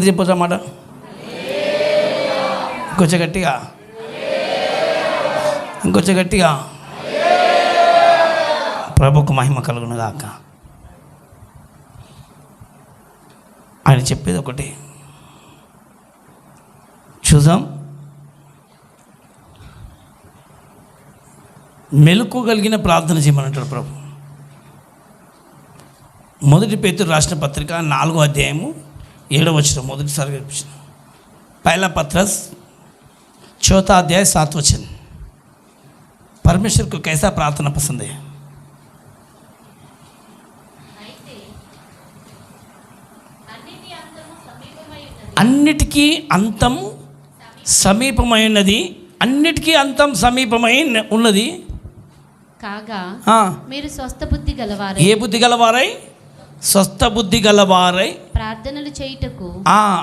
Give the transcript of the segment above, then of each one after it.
చెప్పొచ్చు అన్నమాట. ఇంకొంచెం గట్టిగా, ఇంకొంచెం గట్టిగా. ప్రభుకు మహిమ కలుగును గాక. ఆయన చెప్పేది ఒకటి చూద్దాం. మెలకు కలిగిన ప్రార్థన చేయమనంటాడు ప్రభు. మొదటి పేతురు రాసిన పత్రిక 4వ అధ్యాయము 7వ వచనం మొదటిసారి కనిపించిన पहला पत्रस 4 अध्याय 7 वचन. परमेश्वर को कैसा प्रार्थना पसंद है? అన్నిటికీ అంతం సమీపమై ఉన్నది. అన్నిటికీ అంతం సమీపమై ఉన్నది కాగా మీరు స్వస్థ బుద్ధి గలవారై. ఏ బుద్ధి గలవారై? స్వస్థ బుద్ధి గలవారై ప్రార్థనలు చేయుటకు.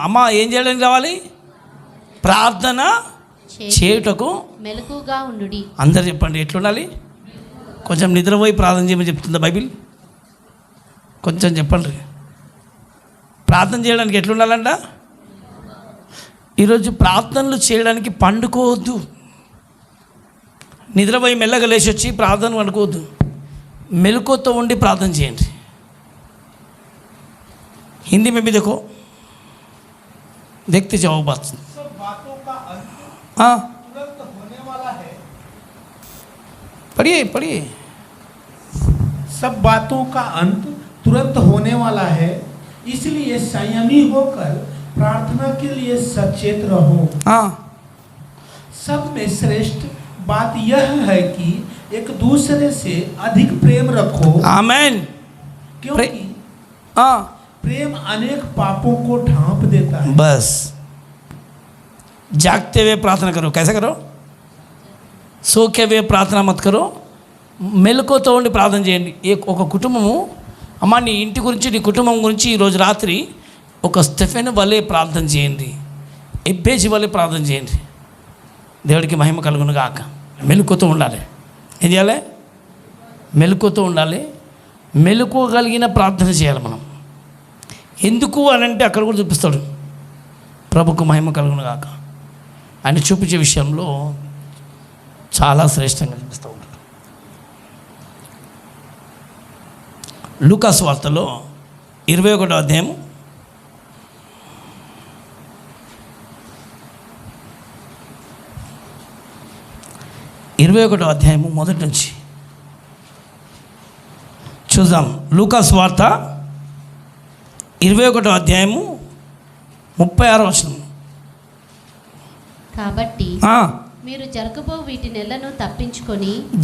అమ్మా ఏం చేయడానికి రావాలి? ప్రార్థన చేయుటకు మెలకుగా ఉండుడి. అందరు చెప్పండి ఎట్లుండాలి? కొంచెం నిద్రపోయి ప్రార్థన చేయమని చెప్తుందా బైబిల్? కొంచెం చెప్పండి. ప్రార్థన చేయడానికి ఎట్లుండాలంట? ఈరోజు ప్రార్థనలు చేయడానికి పండుకోవద్దు. నిద్రపోయి మెల్లగా లేచి వచ్చి ప్రార్థన పండుకోవద్దు. మెలకువతో ఉండి ప్రార్థన చేయండి. हिंदी में भी देखो, देखते जाओ बात. सब बातों का अंत तुरंत होने वाला है. पढ़िए पढ़िए. सब बातों का अंत तुरंत होने वाला है, इसलिए संयमी होकर प्रार्थना के लिए सचेत रहो. सब में श्रेष्ठ बात यह है कि एक दूसरे से अधिक प्रेम रखो. आमीन. क्योंकि प्रेम अनेक पापों को ढांप देता है. बस जागते हुए प्रार्थना करो. कैसे करो? सोखे हुए प्रार्थना मत करो. మెలకువతో ఉండి ప్రార్థన చేయండి. ఒక కుటుంబము, అమ్మ నీ ఇంటి గురించి, నీ కుటుంబం గురించి ఈరోజు రాత్రి ఒక స్టెఫెన్ వలె ప్రార్థన చేయండి. ఎబ్బేసి వలె ప్రార్థన చేయండి. దేవుడికి మహిమ కలుగును గాక. మెలకువతో ఉండాలి. ఏం చేయాలి? మెలకువతో ఉండాలి. మెలకువగలిగిన ప్రార్థన చేయాలి మనం. ఎందుకు అని అంటే అక్కడ కూడా చూపిస్తాడు. ప్రభుకు మహిమ కలుగును గాక. ఆయన చూపించే విషయంలో చాలా శ్రేష్టంగా చూపిస్తూ ఉంటాడు. లూకాసు వార్తలో 21వ అధ్యాయం 21వ అధ్యాయము మొదటి నుంచి చూద్దాం. లూకాసు వార్త 21వ అధ్యాయము 36వ వచనం. కాబట్టి మీరు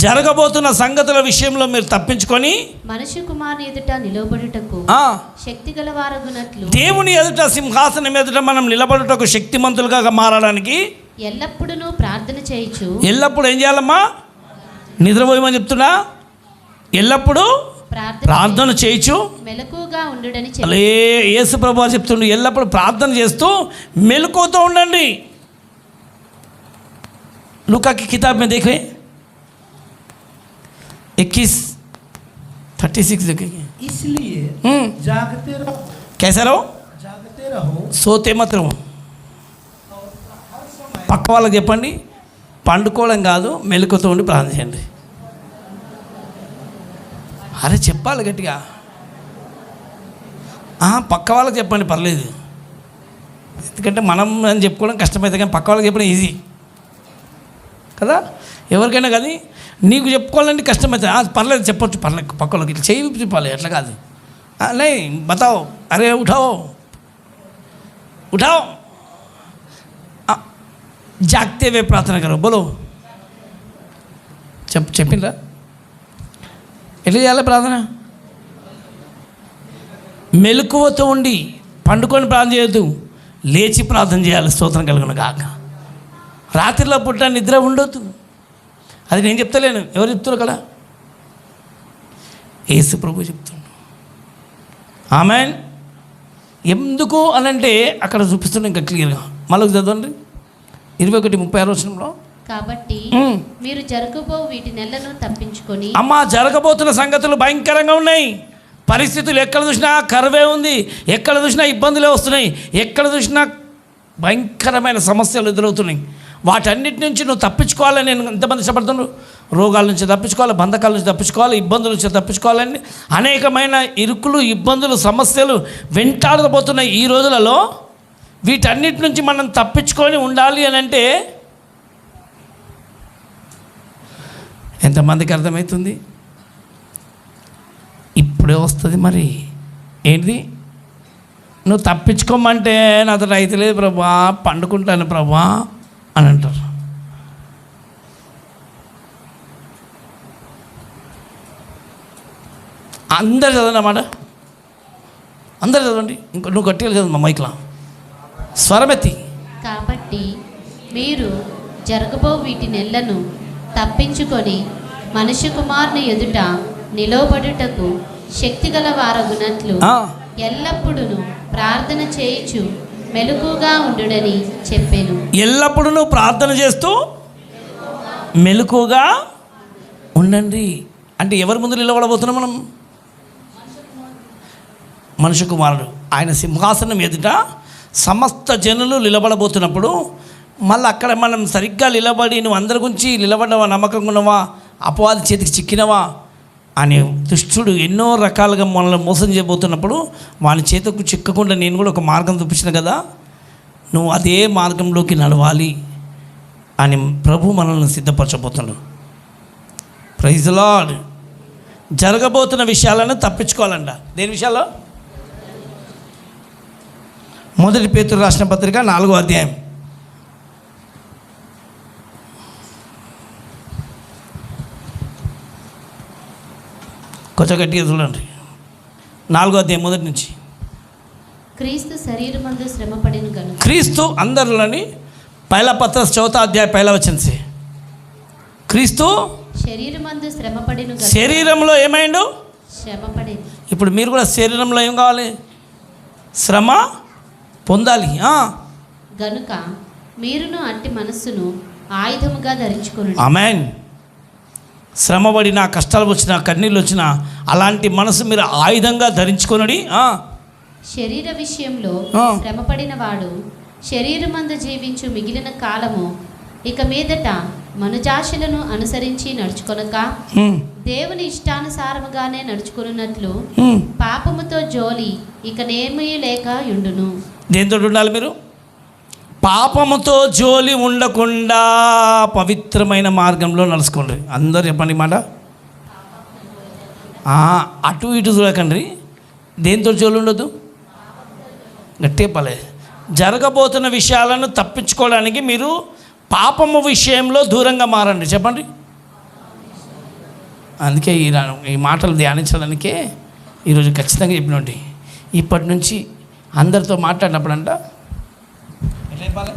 జరగబోతున్న సంగతుల విషయంలో మీరు తప్పించుకొని మనుష్య కుమారుని ఎదుట నిలబడుటకు శక్తి గలవారగునట్లు, దేవుని ఎదుట సింహాసనం ఎదుట మనం నిలబడుటకు శక్తిమంతులుగా మారడానికి ఎల్లప్పుడూ ప్రార్థన చేయొచ్చు. ఎల్లప్పుడు ఏం చేయాలమ్మా? నిద్రపోయమని చెప్తున్నా. ఎల్లప్పుడూ ప్రార్థన చేయొచ్చు, మెలకువగా ఉండుడని చెప్పి యేసు ప్రభువు చెప్తుండు. ఎల్లప్పుడు ప్రార్థన చేస్తూ మెలకువతో ఉండండి. लूका की किताब में देखें 21:36 देखेंगे. इसलिए जागते रहो. कैसे रहो? जागते रहो, सोते मत रहो. పక్క వాళ్ళకి చెప్పండి, పండుకోవడం కాదు, మెలకువతో ఉండి ప్రార్థన చేయండి. అరే చెప్పాలి గట్టిగా. పక్క వాళ్ళకి చెప్పండి, పర్లేదు. ఎందుకంటే మనం అని చెప్పుకోవడం కష్టమైతే కానీ పక్క వాళ్ళకి చెప్పడం ఈజీ కదా. ఎవరికైనా కానీ నీకు చెప్పుకోవాలంటే కష్టమైతే పర్లేదు చెప్పొచ్చు, పర్లేదు. పక్క వాళ్ళకి ఇట్లా చేయి చెప్పాలి, అట్లా కాదు. నై బతాओ, అరే ఉఠాओ ఉఠాओ, జాగ్తే వే ప్రార్థన కరో. బోలో చెప్పిండ్రా ఎట్లా చేయాలి ప్రార్థన? మెలకువతో ఉండి, పండుకొని ప్రార్థన చేయొద్దు, లేచి ప్రార్థన చేయాలి. స్తోత్రం కలుగును గాక. రాత్రిలో పుట్ట నిద్ర ఉండొద్దు. అది నేను చెప్తలేను, ఎవరు చెప్తున్నారు కదా? యేసు ప్రభు చెప్తున్నాడు. ఆమేన్. ఎందుకు అనంటే అక్కడ చూపిస్తున్నాడు ఇంకా క్లియర్గా. మళ్ళీ చదవండి 21:36 వచనంలో. కాబట్టి మీరు జరగబో వీటి నెలను తప్పించుకొని. అమ్మా జరగబోతున్న సంగతులు భయంకరంగా ఉన్నాయి. పరిస్థితులు ఎక్కడ చూసినా కరువే ఉంది, ఎక్కడ చూసినా ఇబ్బందులే వస్తున్నాయి, ఎక్కడ చూసినా భయంకరమైన సమస్యలు ఎదురవుతున్నాయి. వాటన్నిటి నుంచి నువ్వు తప్పించుకోవాలని నేను ఎంతమంది ఇష్టపడుతున్నాను? రోగాల నుంచి తప్పించుకోవాలి, బంధకాల నుంచి తప్పించుకోవాలి, ఇబ్బందుల నుంచి తప్పించుకోవాలని అనేకమైన ఇరుకులు, ఇబ్బందులు, సమస్యలు వెంటాడబోతున్నాయి ఈ రోజులలో. వీటన్నిటి నుంచి మనం తప్పించుకొని ఉండాలి అని అంటే ఎంతమందికి అర్థమవుతుంది? ఇప్పుడే వస్తుంది. మరి ఏంటిది? నువ్వు తప్పించుకోమంటే నాతో రైతు లేదు ప్రభా, పండుకుంటాను ప్రభా అని అంటారు. అందరు చదవండి అన్నమాట, అందరు చదవండి. ఇంకో నువ్వు గట్టిగా చదవండి మా మైక్లా స్వరమెత్తి. కాబట్టి మీరు జరగబో వీటి నెలను తప్పించుకొని మనుష్య కుమారుని ఎదుట నిలవబడుటకు శక్తిగల వారగునట్లు ఎల్లప్పుడూ ప్రార్థన చేయుచు మెలకుగా ఉండుడని చెప్పాను. ఎల్లప్పుడూ నువ్వు ప్రార్థన చేస్తూ మెలకుగా ఉండండి. అంటే ఎవరి ముందు నిలబడబోతున్నాం మనం? మనుష్య కుమారుడు ఆయన సింహాసనం ఎదుట సమస్త జనులు నిలబడబోతున్నప్పుడు మళ్ళీ అక్కడ మనం సరిగ్గా నిలబడి నువ్వు అందరి గురించి నిలబడ్డావా, నమ్మకంగా ఉన్నావా, అపవాది చేతికి చిక్కినవా అని దుష్టుడు ఎన్నో రకాలుగా మనల్ని మోసం చేయబోతున్నప్పుడు వాని చేతికి చిక్కకుండా నేను కూడా ఒక మార్గం చూపించిన కదా, నువ్వు అదే మార్గంలోకి నడవాలి అని ప్రభు మనల్ని సిద్ధపరచబోతున్నాడు. Praise lord. జరగబోతున్న విషయాలను తప్పించుకోవాలంట. దేని విషయాల్లో? మొదటి పేతురు రాసిన పత్రిక 4వ అధ్యాయం. కొంచెం గట్టిగా చూడండి. 4వ అధ్యాయం మొదటి నుంచి. క్రీస్తు శరీరమందు శ్రమపడిన గనుక. క్రీస్తు అందరిలోని పైల పత్ర 4వ అధ్యాయం 1వ వచనం से క్రీస్తు శరీరమందు శ్రమపడిన గనుక. శరీరంలో ఏమైండు? శ్రమపడింది. ఇప్పుడు మీరు కూడా శరీరంలో ఏం కావాలి? శ్రమ పొందాలి. గనుక మీరును అట్టి మనస్సును ఆయుధముగా ధరించుకుని. ఆమేన్. శ్రమపడిన, కష్టాలు వచ్చినా, కన్నీళ్ళు వచ్చినా అలాంటి మనసు మీరు ఆయుధంగా ధరించుకొనుడి. శరీర విషయంలో శ్రమపడిన వాడు శరీరమందు జీవించు మిగిలిన కాలము ఇక మీదట మనుజాశలను అనుసరించి నడుచుకొనక దేవుని ఇష్టానుసారముగానే నడుచుకున్నట్లు పాపముతో జోలి ఇకనేమీ లేక యుండును. దేంతో ఉండాలి మీరు? పాపముతో జోలి ఉండకుండా పవిత్రమైన మార్గంలో నడుచుకోండి. అందరు చెప్పండి మాట. అటు ఇటు చూడకండి. దేంతో జోలి ఉండదు? గట్టిగా పలే. జరగబోతున్న విషయాలను తప్పించుకోవడానికి మీరు పాపము విషయంలో దూరంగా మారండి. చెప్పండి. అందుకే ఈ మాటలు ధ్యానించడానికే ఈరోజు ఖచ్చితంగా చెప్పినట్టు ఇప్పటి నుంచి అందరితో మాట్లాడినప్పుడంట ఎట్లా చెప్పాలి?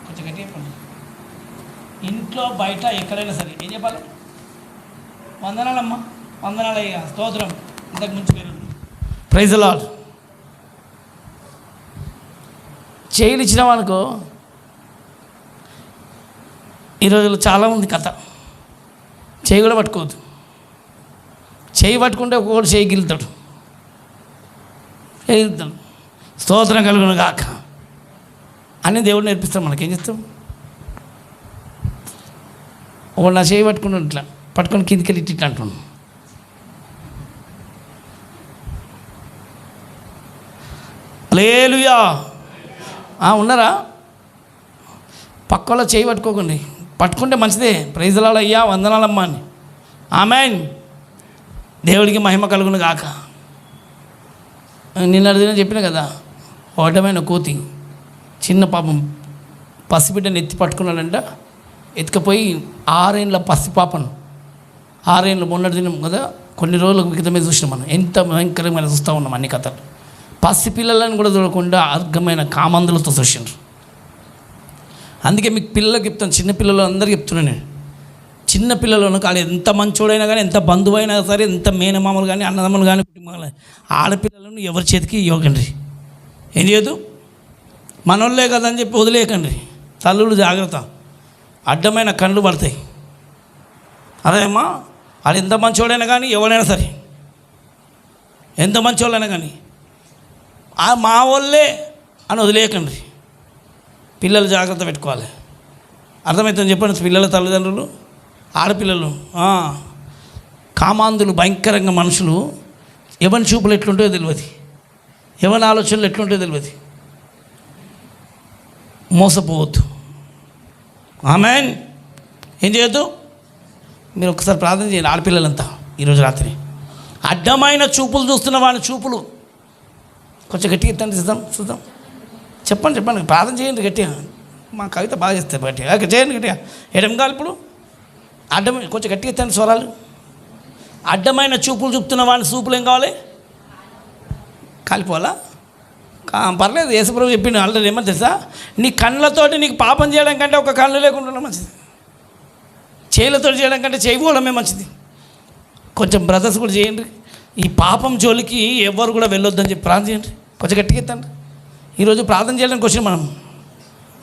కొంచెం గట్టిగా చెప్పండి. ఇంట్లో బయట ఎక్కడైనా సరే ఏం చెప్పాలి? వందనాలమ్మా, వందనాలయ్యా, స్తోత్రం, ఇంతకు మించి పేరు. Praise lord. చేయలు ఇచ్చినామనుకో, ఈరోజులో చాలామంది కథ చేయి కూడా పట్టుకోవద్దు. చేయి పట్టుకుంటే ఒక్కొక్కటి చేయి గిలుతాడు, గిలుతాడు. స్తోత్రం కలుగును గాక అని దేవుడు నేర్పిస్తాం. మనకేం చేస్తాం? ఒకడు నా చేయి పట్టుకున్నాడు, ఇట్లా పట్టుకొని కిందికి వెళ్ళి ఇట్లా అంటున్నాను. హల్లెలూయా. ఉన్నారా? పక్కలో చేయి పట్టుకోకండి. పట్టుకుంటే మంచిదే. ప్రైజ్ లార్డ్ అయ్యా, వందనాలమ్మా అని. ఆమేన్. దేవుడికి మహిమ కలుగును గాక. నిన్న దిన చెప్పిన కదా, ఓటమైన కోతి చిన్న పాపం పసిబిడ్డని ఎత్తి పట్టుకున్నాడంట. ఎత్తుకపోయి 6 ఏళ్ళ పసిపాపను, 6 ఏళ్ళు మొన్నటి దినం కదా, కొన్ని రోజుల క్రితమే చూసినాం మనం. ఎంత భయంకరమైన చూస్తూ ఉన్నాం అన్ని కథలు. పసిపిల్లలను కూడా చూడకుండా అర్ఘమైన కామందులతో చూసిండ్రు. అందుకే మీకు పిల్లలకి చెప్తాను, చిన్నపిల్లలు అందరికీ చెప్తున్నాను నేను. చిన్నపిల్లలను కానీ ఎంత మంచోడైనా కానీ, ఎంత బంధువు అయినా సరే, ఎంత మేనమామలు కానీ, అన్నదమ్ములు కానీ, కుటుంబాలు, ఆడపిల్లలను ఎవరి చేతికి ఇవ్వకండి. ఏం చేయదు? మనోళ్ళే కదా అని చెప్పి వదిలేయకండి. తల్లులు జాగ్రత్త, అడ్డమైన కళ్ళు పడతాయి. అదేమ్మా, అది ఎంత మంచోడైనా కానీ ఎవడైనా సరే ఎంత మంచి వాళ్ళైనా కానీ మా వాళ్ళే అని వదిలేయకండి. పిల్లలు జాగ్రత్త పెట్టుకోవాలి. అర్థమవుతుంది చెప్పండి. పిల్లల తల్లిదండ్రులు, ఆడపిల్లలు కామాంధులు, భయంకరంగా మనుషులు. ఎవరి చూపులు ఎట్లుంటాయో తెలియదు, ఎవరి ఆలోచనలు ఎట్లుంటాయో తెలియదు. మోసపోవద్దు. ఆమేన్. ఏం చేయొద్దు? మీరు ఒకసారి ప్రార్థన చేయండి ఆడపిల్లలంతా ఈరోజు రాత్రి. అడ్డమైన చూపులు చూస్తున్న వాళ్ళ చూపులు కొంచెం గట్టిగా ఎత్తండి. చూద్దాం. చెప్పండి ప్రార్థన చేయండి గట్టిగా. మా కవిత బాగా చేస్తారు గట్టిగా. చేయండి గట్టిగా. ఎడం కాదు ఇప్పుడు అడ్డమైన, కొంచెం గట్టిగా ఎత్తండి స్వరాలు. అడ్డమైన చూపులు చూపుతున్న వాళ్ళ చూపులు ఏం కావాలి? కాలిపోవాలా? పర్లేదు. యేసుప్రభు చెప్పిండు ఆల్రెడీ. ఏమని తెలుసా? నీ కళ్ళతోటి నీకు పాపం చేయడం కంటే ఒక కళ్ళు లేకుండా మంచిది. చేతులతో చేయడం కంటే చేయకపోవడమే మంచిది. కొంచెం బ్రదర్స్ కూడా చేయండి. ఈ పాపం జోలికి ఎవరు కూడా వెళ్ళొద్దని చెప్పి ప్రార్థన చేయండి. కొంచెం గట్టిగా ఎత్తండి. ఈరోజు ప్రార్థన చేయడానికి వచ్చిన మనం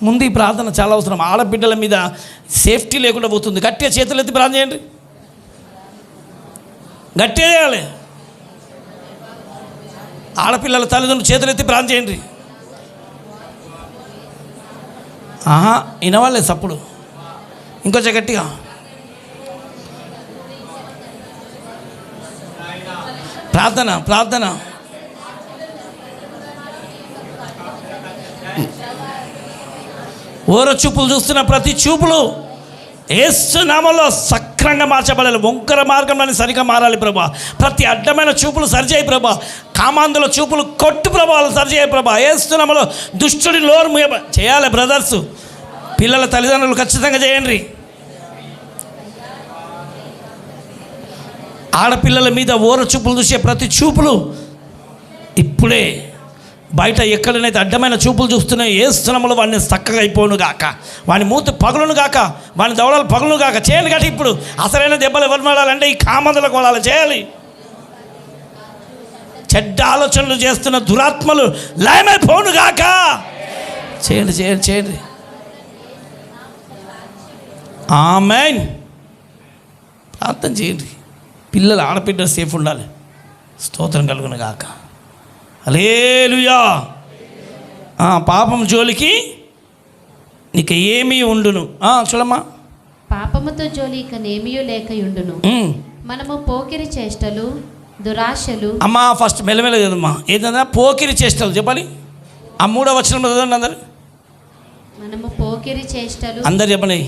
ముందు ఈ ప్రార్థన చాలా అవసరం. ఆడబిడ్డల మీద సేఫ్టీ లేకుండా పోతుంది. గట్టిగా చేతులు ఎత్తి ప్రార్థన చేయండి. గట్టిగా చేయాలి. ఆడపిల్లల తల్లిదండ్రులు చేతులు ఎత్తి ప్రార్థన చేయండి. వినవాలేదు సప్పుడు. ఇంకొంచెం గట్టిగా. ప్రార్థన. ఓర చూపులు చూస్తున్న ప్రతి చూపులు యేసు నామములో సక్రంగా మార్చబడాలి. వంకర మార్గంలోని సరిగా మారాలి ప్రభా. ప్రతి అడ్డమైన చూపులు సరిచేయి ప్రభా. కామాంధుల చూపులు కొట్టు ప్రభావాలు సరిచేయి ప్రభా. యేసు నామములో దుష్టుడి నోరు చేయాలి. బ్రదర్స్, పిల్లల తల్లిదండ్రులు ఖచ్చితంగా చేయండి. ఆడపిల్లల మీద ఓర చూపులు చూసే ప్రతి చూపులు ఇప్పుడే బయట ఎక్కడనైతే అడ్డమైన చూపులు చూస్తున్నాయి యేసునామములో వాడిని చక్కగా అయిపోను గాక, వాని మూతి పగులును గాక, వాని దవడలు పగులును గాక. చేయండి కాబట్టి ఇప్పుడు అసలైన దెబ్బలు ఎవరు పడాలంటే ఈ కామందులకు వాడాలి. చేయాలి. చెడ్డ ఆలోచనలు చేస్తున్న దురాత్మలు లయమైపోను గాక. చేయండి. ఆమేన్. ప్రార్థన చేయండి. పిల్లలు, ఆడపిల్లలు సేఫ్ ఉండాలి. స్తోత్రం కలుగును గాక. హల్లెలూయా. పాపం జోలికి నీకు ఏమీ ఉండును. చూడమ్మా. పాపముతో జోలి ఇక నేమియూ లేకయుండును. మనము పోకిరి చేష్టలు, దురాశలు. అమ్మా ఫస్ట్ మెల్లమెల్ల చదమ్మా. ఏంటంటే పోకిరి చేష్టలు చెప్పాలి. ఆ 3వ వచనం చదవండి అందరు. మనము పోకిరి చేష్టలు. అందరు చెప్పండి.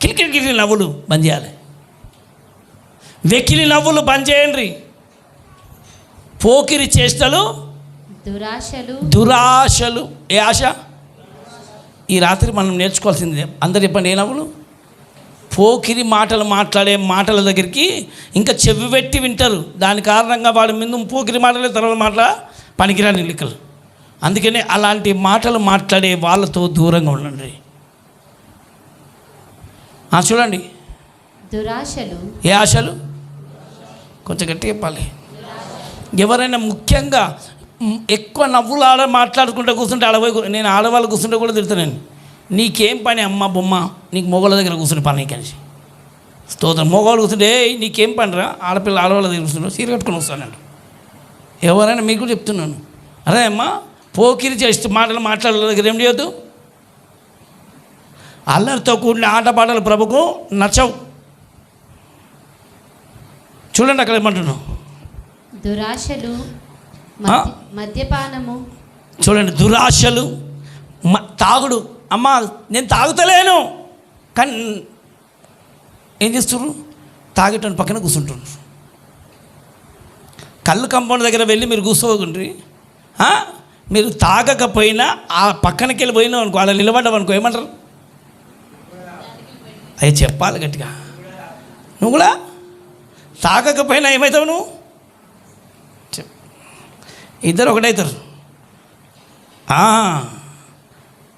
కిలికిలి నవ్వులు బంద్ చేయాలి. వెకిలి నవ్వులు బంద్ చేయండి. పోకిరి చేష్టలు, దురాశలు. ఏ ఆశ? ఈ రాత్రి మనం నేర్చుకోవాల్సింది. అందరు చెప్పండి. ఏ నవ్వులు? పోకిరి మాటలు మాట్లాడే మాటల దగ్గరికి ఇంకా చెవి పెట్టి వింటారు. దాని కారణంగా వాడి ముందు పోకిరి మాటలే, తర్వాత మాటల పనికిరాని లిక్కలు. అందుకనే అలాంటి మాటలు మాట్లాడే వాళ్ళతో దూరంగా ఉండండి. చూడండి. దురాశలు. ఏ ఆశలు? కొంచెం గట్టిగా చెప్పాలి. ఎవరైనా ముఖ్యంగా ఎక్కువ నవ్వులు మాట్లాడుకుంటూ కూర్చుంటే నేను ఆడవాళ్ళు కూర్చుంటే కూడా తిడతాను. నీకేం పని అమ్మ బొమ్మ, నీకు మొగోళ్ళ దగ్గర కూర్చుని పని కలిసి. స్తోత్రం. మొగోళ్ళు కూర్చుంటే నీకేం పని రా, ఆడవాళ్ళ దగ్గర కూర్చుంటావు, చీర కట్టుకుని వస్తానండి. ఎవరైనా మీకు కూడా చెప్తున్నాను. అరే అమ్మ, పోకిరి చేస్తూ మాటలు మాట్లాడే దగ్గర ఏం చేయొద్దు. అల్లరితో కూడిన ఆటపాటలు ప్రభుకు నచ్చవు. చూడండి అక్కడ ఏమంటున్నావు. దురాశలు, మద్యపానము. చూడండి. దురాశలు, తాగుడు. అమ్మా నేను తాగుతలేను కానీ ఏం చేస్తున్నారు? తాగేటోని పక్కన కూర్చుంటున్నారు. కళ్ళు కంపౌండ్ దగ్గర వెళ్ళి మీరు కూర్చోకుండ్రి. మీరు తాగకపోయినా ఆ పక్కనకి వెళ్ళి పోయినావు అనుకో, అలా నిలబడ్డావు అనుకో, ఏమంటారు? అవి చెప్పాలి గట్టిగా. నువ్వు కూడా తాగకపోయినా ఏమవుతావు? నువ్వు ఇద్దరు ఒకటవుతారు.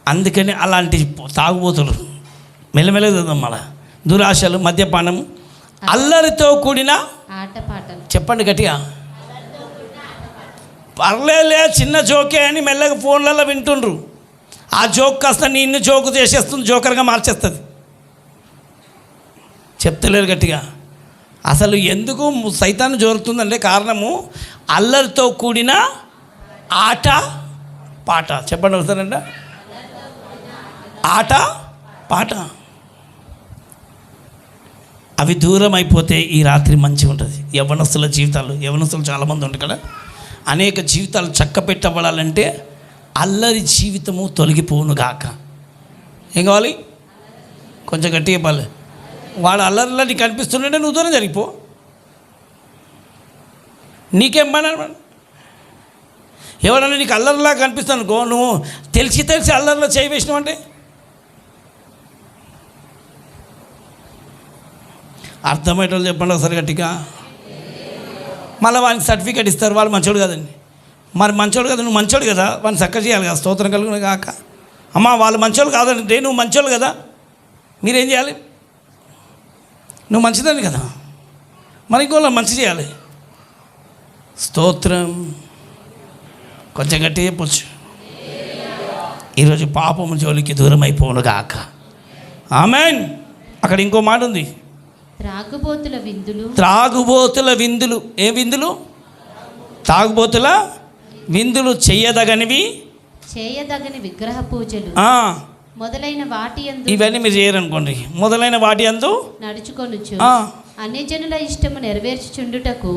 అందుకని అలాంటి తాగుబోతులు మెల్లమెల్ల చదువు. మళ్ళా దురాశలు, మద్యపానం, అల్లరితో కూడిన ఆటపాటలు. చెప్పండి గట్టిగా. పర్లేలే చిన్న జోకే అని మెల్లగా ఫోన్లలో వింటుండ్రు. ఆ జోక్ కాస్త నిన్ను జోకు చేసేస్తుంది, జోకర్గా మార్చేస్తుంది. చెప్తలేరు గట్టిగా. అసలు ఎందుకు సైతాన్ని జోరుతుందంటే కారణము అల్లరితో కూడిన ఆట పాట. చెప్పండి వస్తారంట, ఆట పాట అవి దూరం అయిపోతే ఈ రాత్రి మంచిగా ఉంటుంది. యవ్వనస్తుల జీవితాలు, యవ్వనస్తులు చాలామంది ఉంటారు కదా, అనేక జీవితాలు చక్క పెట్టబడాలంటే అల్లరి జీవితము తొలగిపోవును గాక. ఏం కావాలి? కొంచెం గట్టిగా చెప్పాలి. వాడు అల్లరిలో నీకు కనిపిస్తుంటే నువ్వు దూరం జరిగిపో. నీకేం పని? ఎవరన్నా నీకు అల్లరిలా కనిపిస్తాను అనుకో, నువ్వు తెలిసి అల్లరిలో చేయి వేసినావు అంటే అర్థమయ్యేటోళ్ళు చెప్పండి ఒకసారి గట్టిగా. మళ్ళీ వానికి సర్టిఫికేట్ ఇస్తారు, వాళ్ళు మంచోడు కదండి. మరి మంచోడు కదా, నువ్వు మంచోడు కదా, వాడిని చక్కగా చేయాలి కదా, స్తోత్రం కలుగును కాక. అమ్మ వాళ్ళు మంచోళ్ళు కాదంటే నువ్వు మంచోళ్ళు కదా, మీరేం చేయాలి? నువ్వు మంచిదని కదా, మరి ఇంకోళ్ళు మంచి చేయాలి. స్తోత్రం. కొంచెం గట్టి చెప్పొచ్చు. ఈరోజు పాపము జోలికి దూరం అయిపోను గాక. ఆమెన్. అక్కడ ఇంకో మాట ఉంది, త్రాగుబోతుల విందులు. త్రాగుబోతుల విందులు. ఏ విందులు? తాగుబోతుల విందులు, చేయదగనివి, చేయదగని విగ్రహ పూజలు మొదలైన వాటి యందు. ఇవన్నీ మీరు చేయరనుకోండి. మొదలైన వాటి యందు నడుచుకొనుచు అన్యజనుల ఇష్టము నెరవేర్చుచుండుటకు.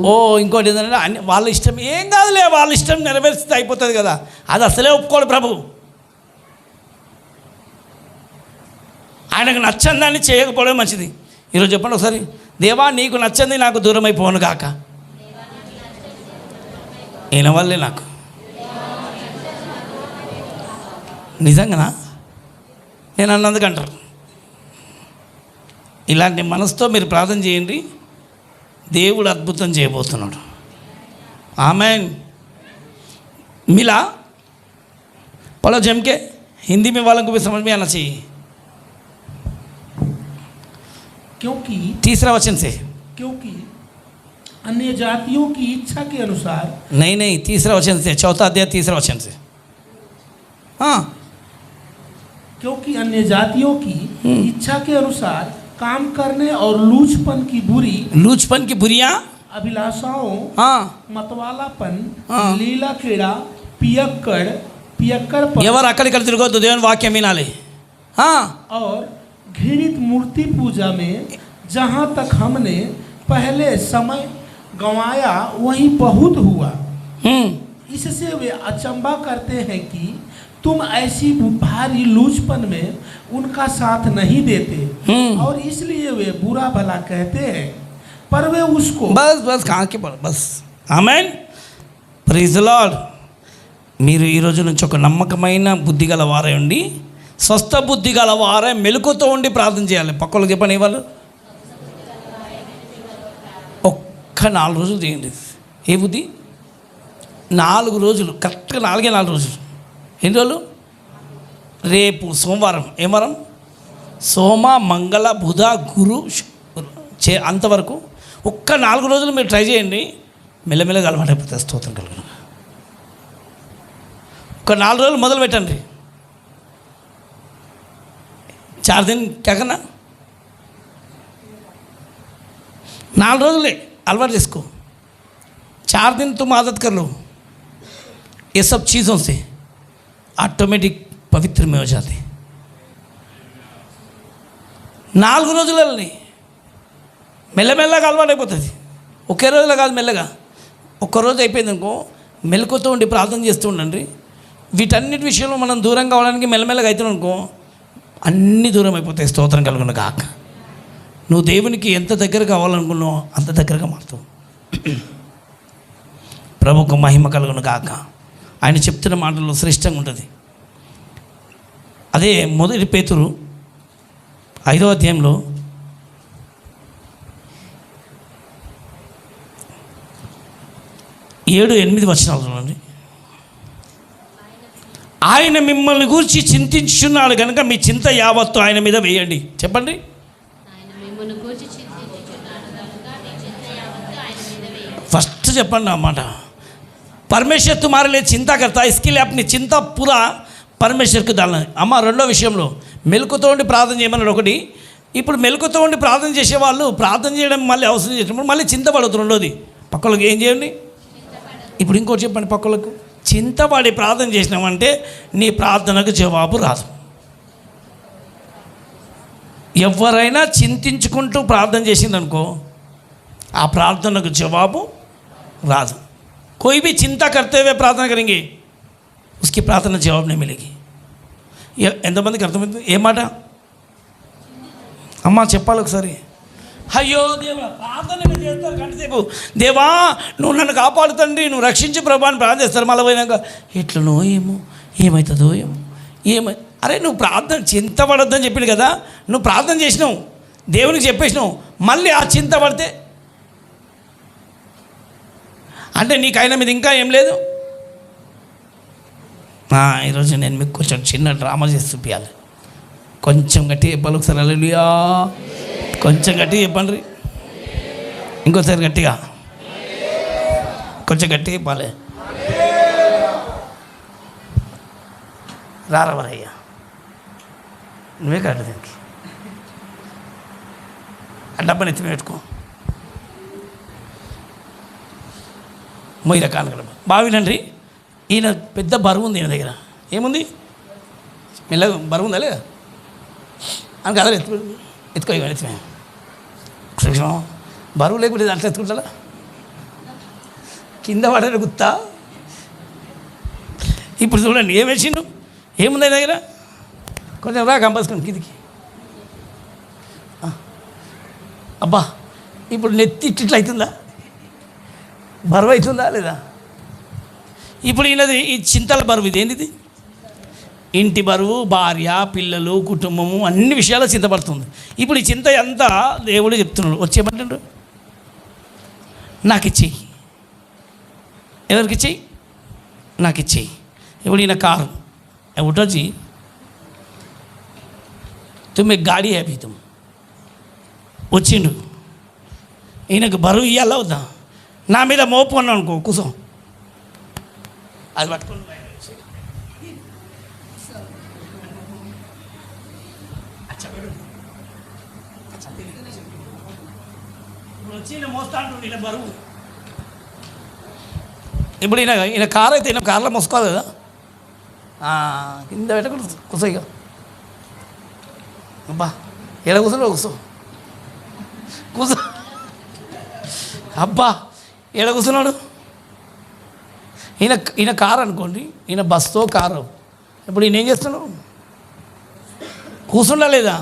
ఇంకోటి ఏంటంటే వాళ్ళ ఇష్టం ఏం కాదులే, వాళ్ళ ఇష్టం నెరవేర్చితే అయిపోతుంది కదా, అది అసలే ఒప్పుకోడు ప్రభు. ఆయనకు నచ్చని దాన్ని చేయకపోవడం మంచిది. ఈరోజు చెప్పండి ఒకసారి, దేవా నీకు నచ్చంది నాకు దూరం అయిపోను కాక. ఈయన వల్లే నాకు నిజంగా నేను అన్నందుకంటారు. ఇలాంటి మనసుతో మీరు ప్రార్థన చేయండి, దేవుడు అద్భుతం చేయబోతున్నాడు. ఆమెన్. मिला पढ़ो जम के, हिंदी में वालों को भी समझ में आना चाहिए. क्योंकि तीसरा वचन से, क्योंकि अन्य जातियों की इच्छा के अनुसार. नहीं, तीसरा वचन से, चौथा अध्याय तीसरा वचन से. हाँ, क्योंकि अन्य जातियों की इच्छा के अनुसार काम करने और लूचपन की बुरियां, अभिलाषाओं, हाँ, मतवालापन, लीला क्रीड़ा, पियक्कड़ ఎవరు అక్కడిక్కడ తిరగొద్దు, దేవుని వాక్యం వినాలి. और घृणित मूर्ति पूजा में जहाँ तक हमने पहले समय गंवाया वही बहुत हुआ. इससे वे अचंभा करते हैं कि तुम ऐसी भारी लूचपन में उनका साथ नहीं देते, और इसलिए वे बुरा भला कहते हैं, पर वे उसको बस कहाँ के पर बस. ఆమేన్. Praise the Lord. మీరు ఈ రోజు నుంచి ఒక నమ్మకమైన బుద్ధి గల వారై ఉండి, స్వస్థ బుద్ధి గల వారే మెలకుతో ఉండి ప్రార్థన చేయాలి. పక్కలకు చెప్పండి, వాళ్ళు ఒక్క 4 రోజులు చేయండి. ఏ బుద్ధి? 4 రోజులు, కరెక్ట్గా 4 రోజులు. ఎన్ని రోజులు? రేపు సోమవారం, ఏం వారం? సోమ, మంగళ, బుధ, గురు, అంతవరకు ఒక్క 4 రోజులు మీరు ట్రై చేయండి. మెల్లమెల్లగా అలవాటైపోతుంది. స్తోత్రం కలుగును. ఒక 4 రోజులు మొదలు పెట్టండి. 4 दिन क्या करना, 4 రోజులే अलवाट जिसको 4 दिन तुम आदत कर लो, ये सब चीज़ों से ऑटोमेटिक पवित्र में हो जाते. 4 రోజులని మెల్లమెల్లగా అలవాటు అయిపోతుంది. ఒకే రోజులో కాదు, మెల్లగా. ఒక్కరోజు అయిపోయింది అనుకో, మెలకుతో ఉండి ప్రార్థన చేస్తూ ఉండండి. వీటన్నిటి విషయంలో మనం దూరం కావడానికి మెల్లమెల్లగా అవుతున్నాం అనుకో, అన్నీ దూరం అయిపోతాయి. స్తోత్రం కలుగును గాక. నువ్వు దేవునికి ఎంత దగ్గర కావాలనుకున్నావు అంత దగ్గరగా మారుతావు. ప్రభుకు మహిమ కలుగును గాక. ఆయన చెప్తున్న మాటల్లో శ్రేష్టంగా ఉంటుంది. అదే మొదటి పేతురు 5వ అధ్యాయంలో 7-8 వచనాలు చూడండి. ఆయన మిమ్మల్ని గురించి చింతించున్నాడు కనుక మీ చింత యావత్తు ఆయన మీద వేయండి. చెప్పండి. ఫస్ట్ చెప్పండి అన్నమాట. परमेश्वर तुम्हारे लिए चिंता करता है, इसके लिए अपनी चिंता पूरा परमेश्वर को डालना. అమ్మ, రెండో విషయంలో మెలకుతో ఉండి ప్రార్థన చేయమన్నాడు. ఒకటి, ఇప్పుడు మెలకుతో ఉండి ప్రార్థన చేసేవాళ్ళు ప్రార్థన చేయడం మళ్ళీ అవసరం చేసినప్పుడు మళ్ళీ చింతపడుతుంది. రెండోది పక్కలకు ఏం చేయండి. ఇప్పుడు ఇంకోటి చెప్పండి, పక్కలకు చింతపడి ప్రార్థన చేసినామంటే నీ ప్రార్థనకు జవాబు రాదు. ఎవరైనా చింతించుకుంటూ ప్రార్థన చేసిందనుకో ఆ ప్రార్థనకు జవాబు రాదు. कोई भी चिंता करते हुए प्रार्थना करेंगे उसकी प्रार्थना जवाब नहीं मिलेगी. ఎంతమందికి అర్థమైంది ఏ మాట? అమ్మ చెప్పాలి ఒకసారి. అయ్యో దేవా ప్రార్థన మీరు చేస్తారు గంటసేపు, దేవా నువ్వు నన్ను కాపాడు తండ్రి, నువ్వు రక్షించి ప్రభు అని ప్రార్థన చేస్తారు. మళ్ళీ పోయినాక ఎట్లనో ఏమో ఏమవుతుందో ఏమో అరే నువ్వు ప్రార్థన చింతపడొద్దని చెప్పింది కదా, నువ్వు ప్రార్థన చేసినావు దేవునికి చెప్పేసినావు, మళ్ళీ ఆ చింత పడితే అంటే నీకు ఆయన మీద ఇంకా ఏం లేదు. ఈరోజు నేను మీకు కొంచెం చిన్న డ్రామా చేసి చూపించాలి. కొంచెం గట్టి చెప్పాలి ఒకసారి. హల్లెలూయా. కొంచెం గట్టి చెప్పండి, ఇంకోసారి గట్టిగా, కొంచెం గట్టిగా చెప్పాలి. రారవరయ్యా నువ్వే కాదు దీనికి ఆ డబ్బని ఎత్తి పెట్టుకో. మొయ్యి రకాల బావినండి. ఈయన పెద్ద బరువు ఉంది ఈయన దగ్గర. ఏముంది మెల్లగా బరువు ఉందా లేదా అని కదా ఎత్తుకో ఎత్తుమే బరువు లేకపోతే అట్లా ఎత్తుకుంటా కింద పడే గుత్తా. ఇప్పుడు చూడండి ఏం వేసిండు, ఏముంది ఆయన దగ్గర, కొంచెం రా కంపల్సుకోండి కిందికి. అబ్బా ఇప్పుడు నెత్తి ఇట్లా అవుతుందా, బరువు అవుతుందా లేదా? ఇప్పుడు ఈయనది ఈ చింతల బరువు, ఇది ఏంటిది? ఇంటి బరువు, భార్య, పిల్లలు, కుటుంబము, అన్ని విషయాలు చింతపడుతుంది. ఇప్పుడు ఈ చింత అంతా దేవుడు చెప్తున్నాడు, వచ్చేయమంటాడు నాకు ఇచ్చేయి. ఎవరికి ఇచ్చేయి? నాకు ఇచ్చేయి. ఇప్పుడు ఈయన కారు उठो जी तुम्हें गाड़ी है अभी तुम వచ్చిండు ఈయనకు బరువు ఇవ్వాలా వద్దా? నా మీద మోపు అన్నా అనుకో కూసం అది పట్టుకుని వచ్చి ఈయన మోస్తా అంటుండే ఈయన బరువు. ఇప్పుడు ఈయన కారు అయితే ఈయన కార్లో మోసుకోవాలి కదా, కింద పెట్టకూడదు కూసో. ఇక అబ్బా ఎలా కూర్చున్నావు కూసో కూసో. అబ్బా ఎడ కూర్చున్నాడు ఈయన కారు అనుకోండి, ఈయన బస్తో కారు. ఇప్పుడు ఈయన ఏం చేస్తున్నాడు? కూర్చుండా లేదా?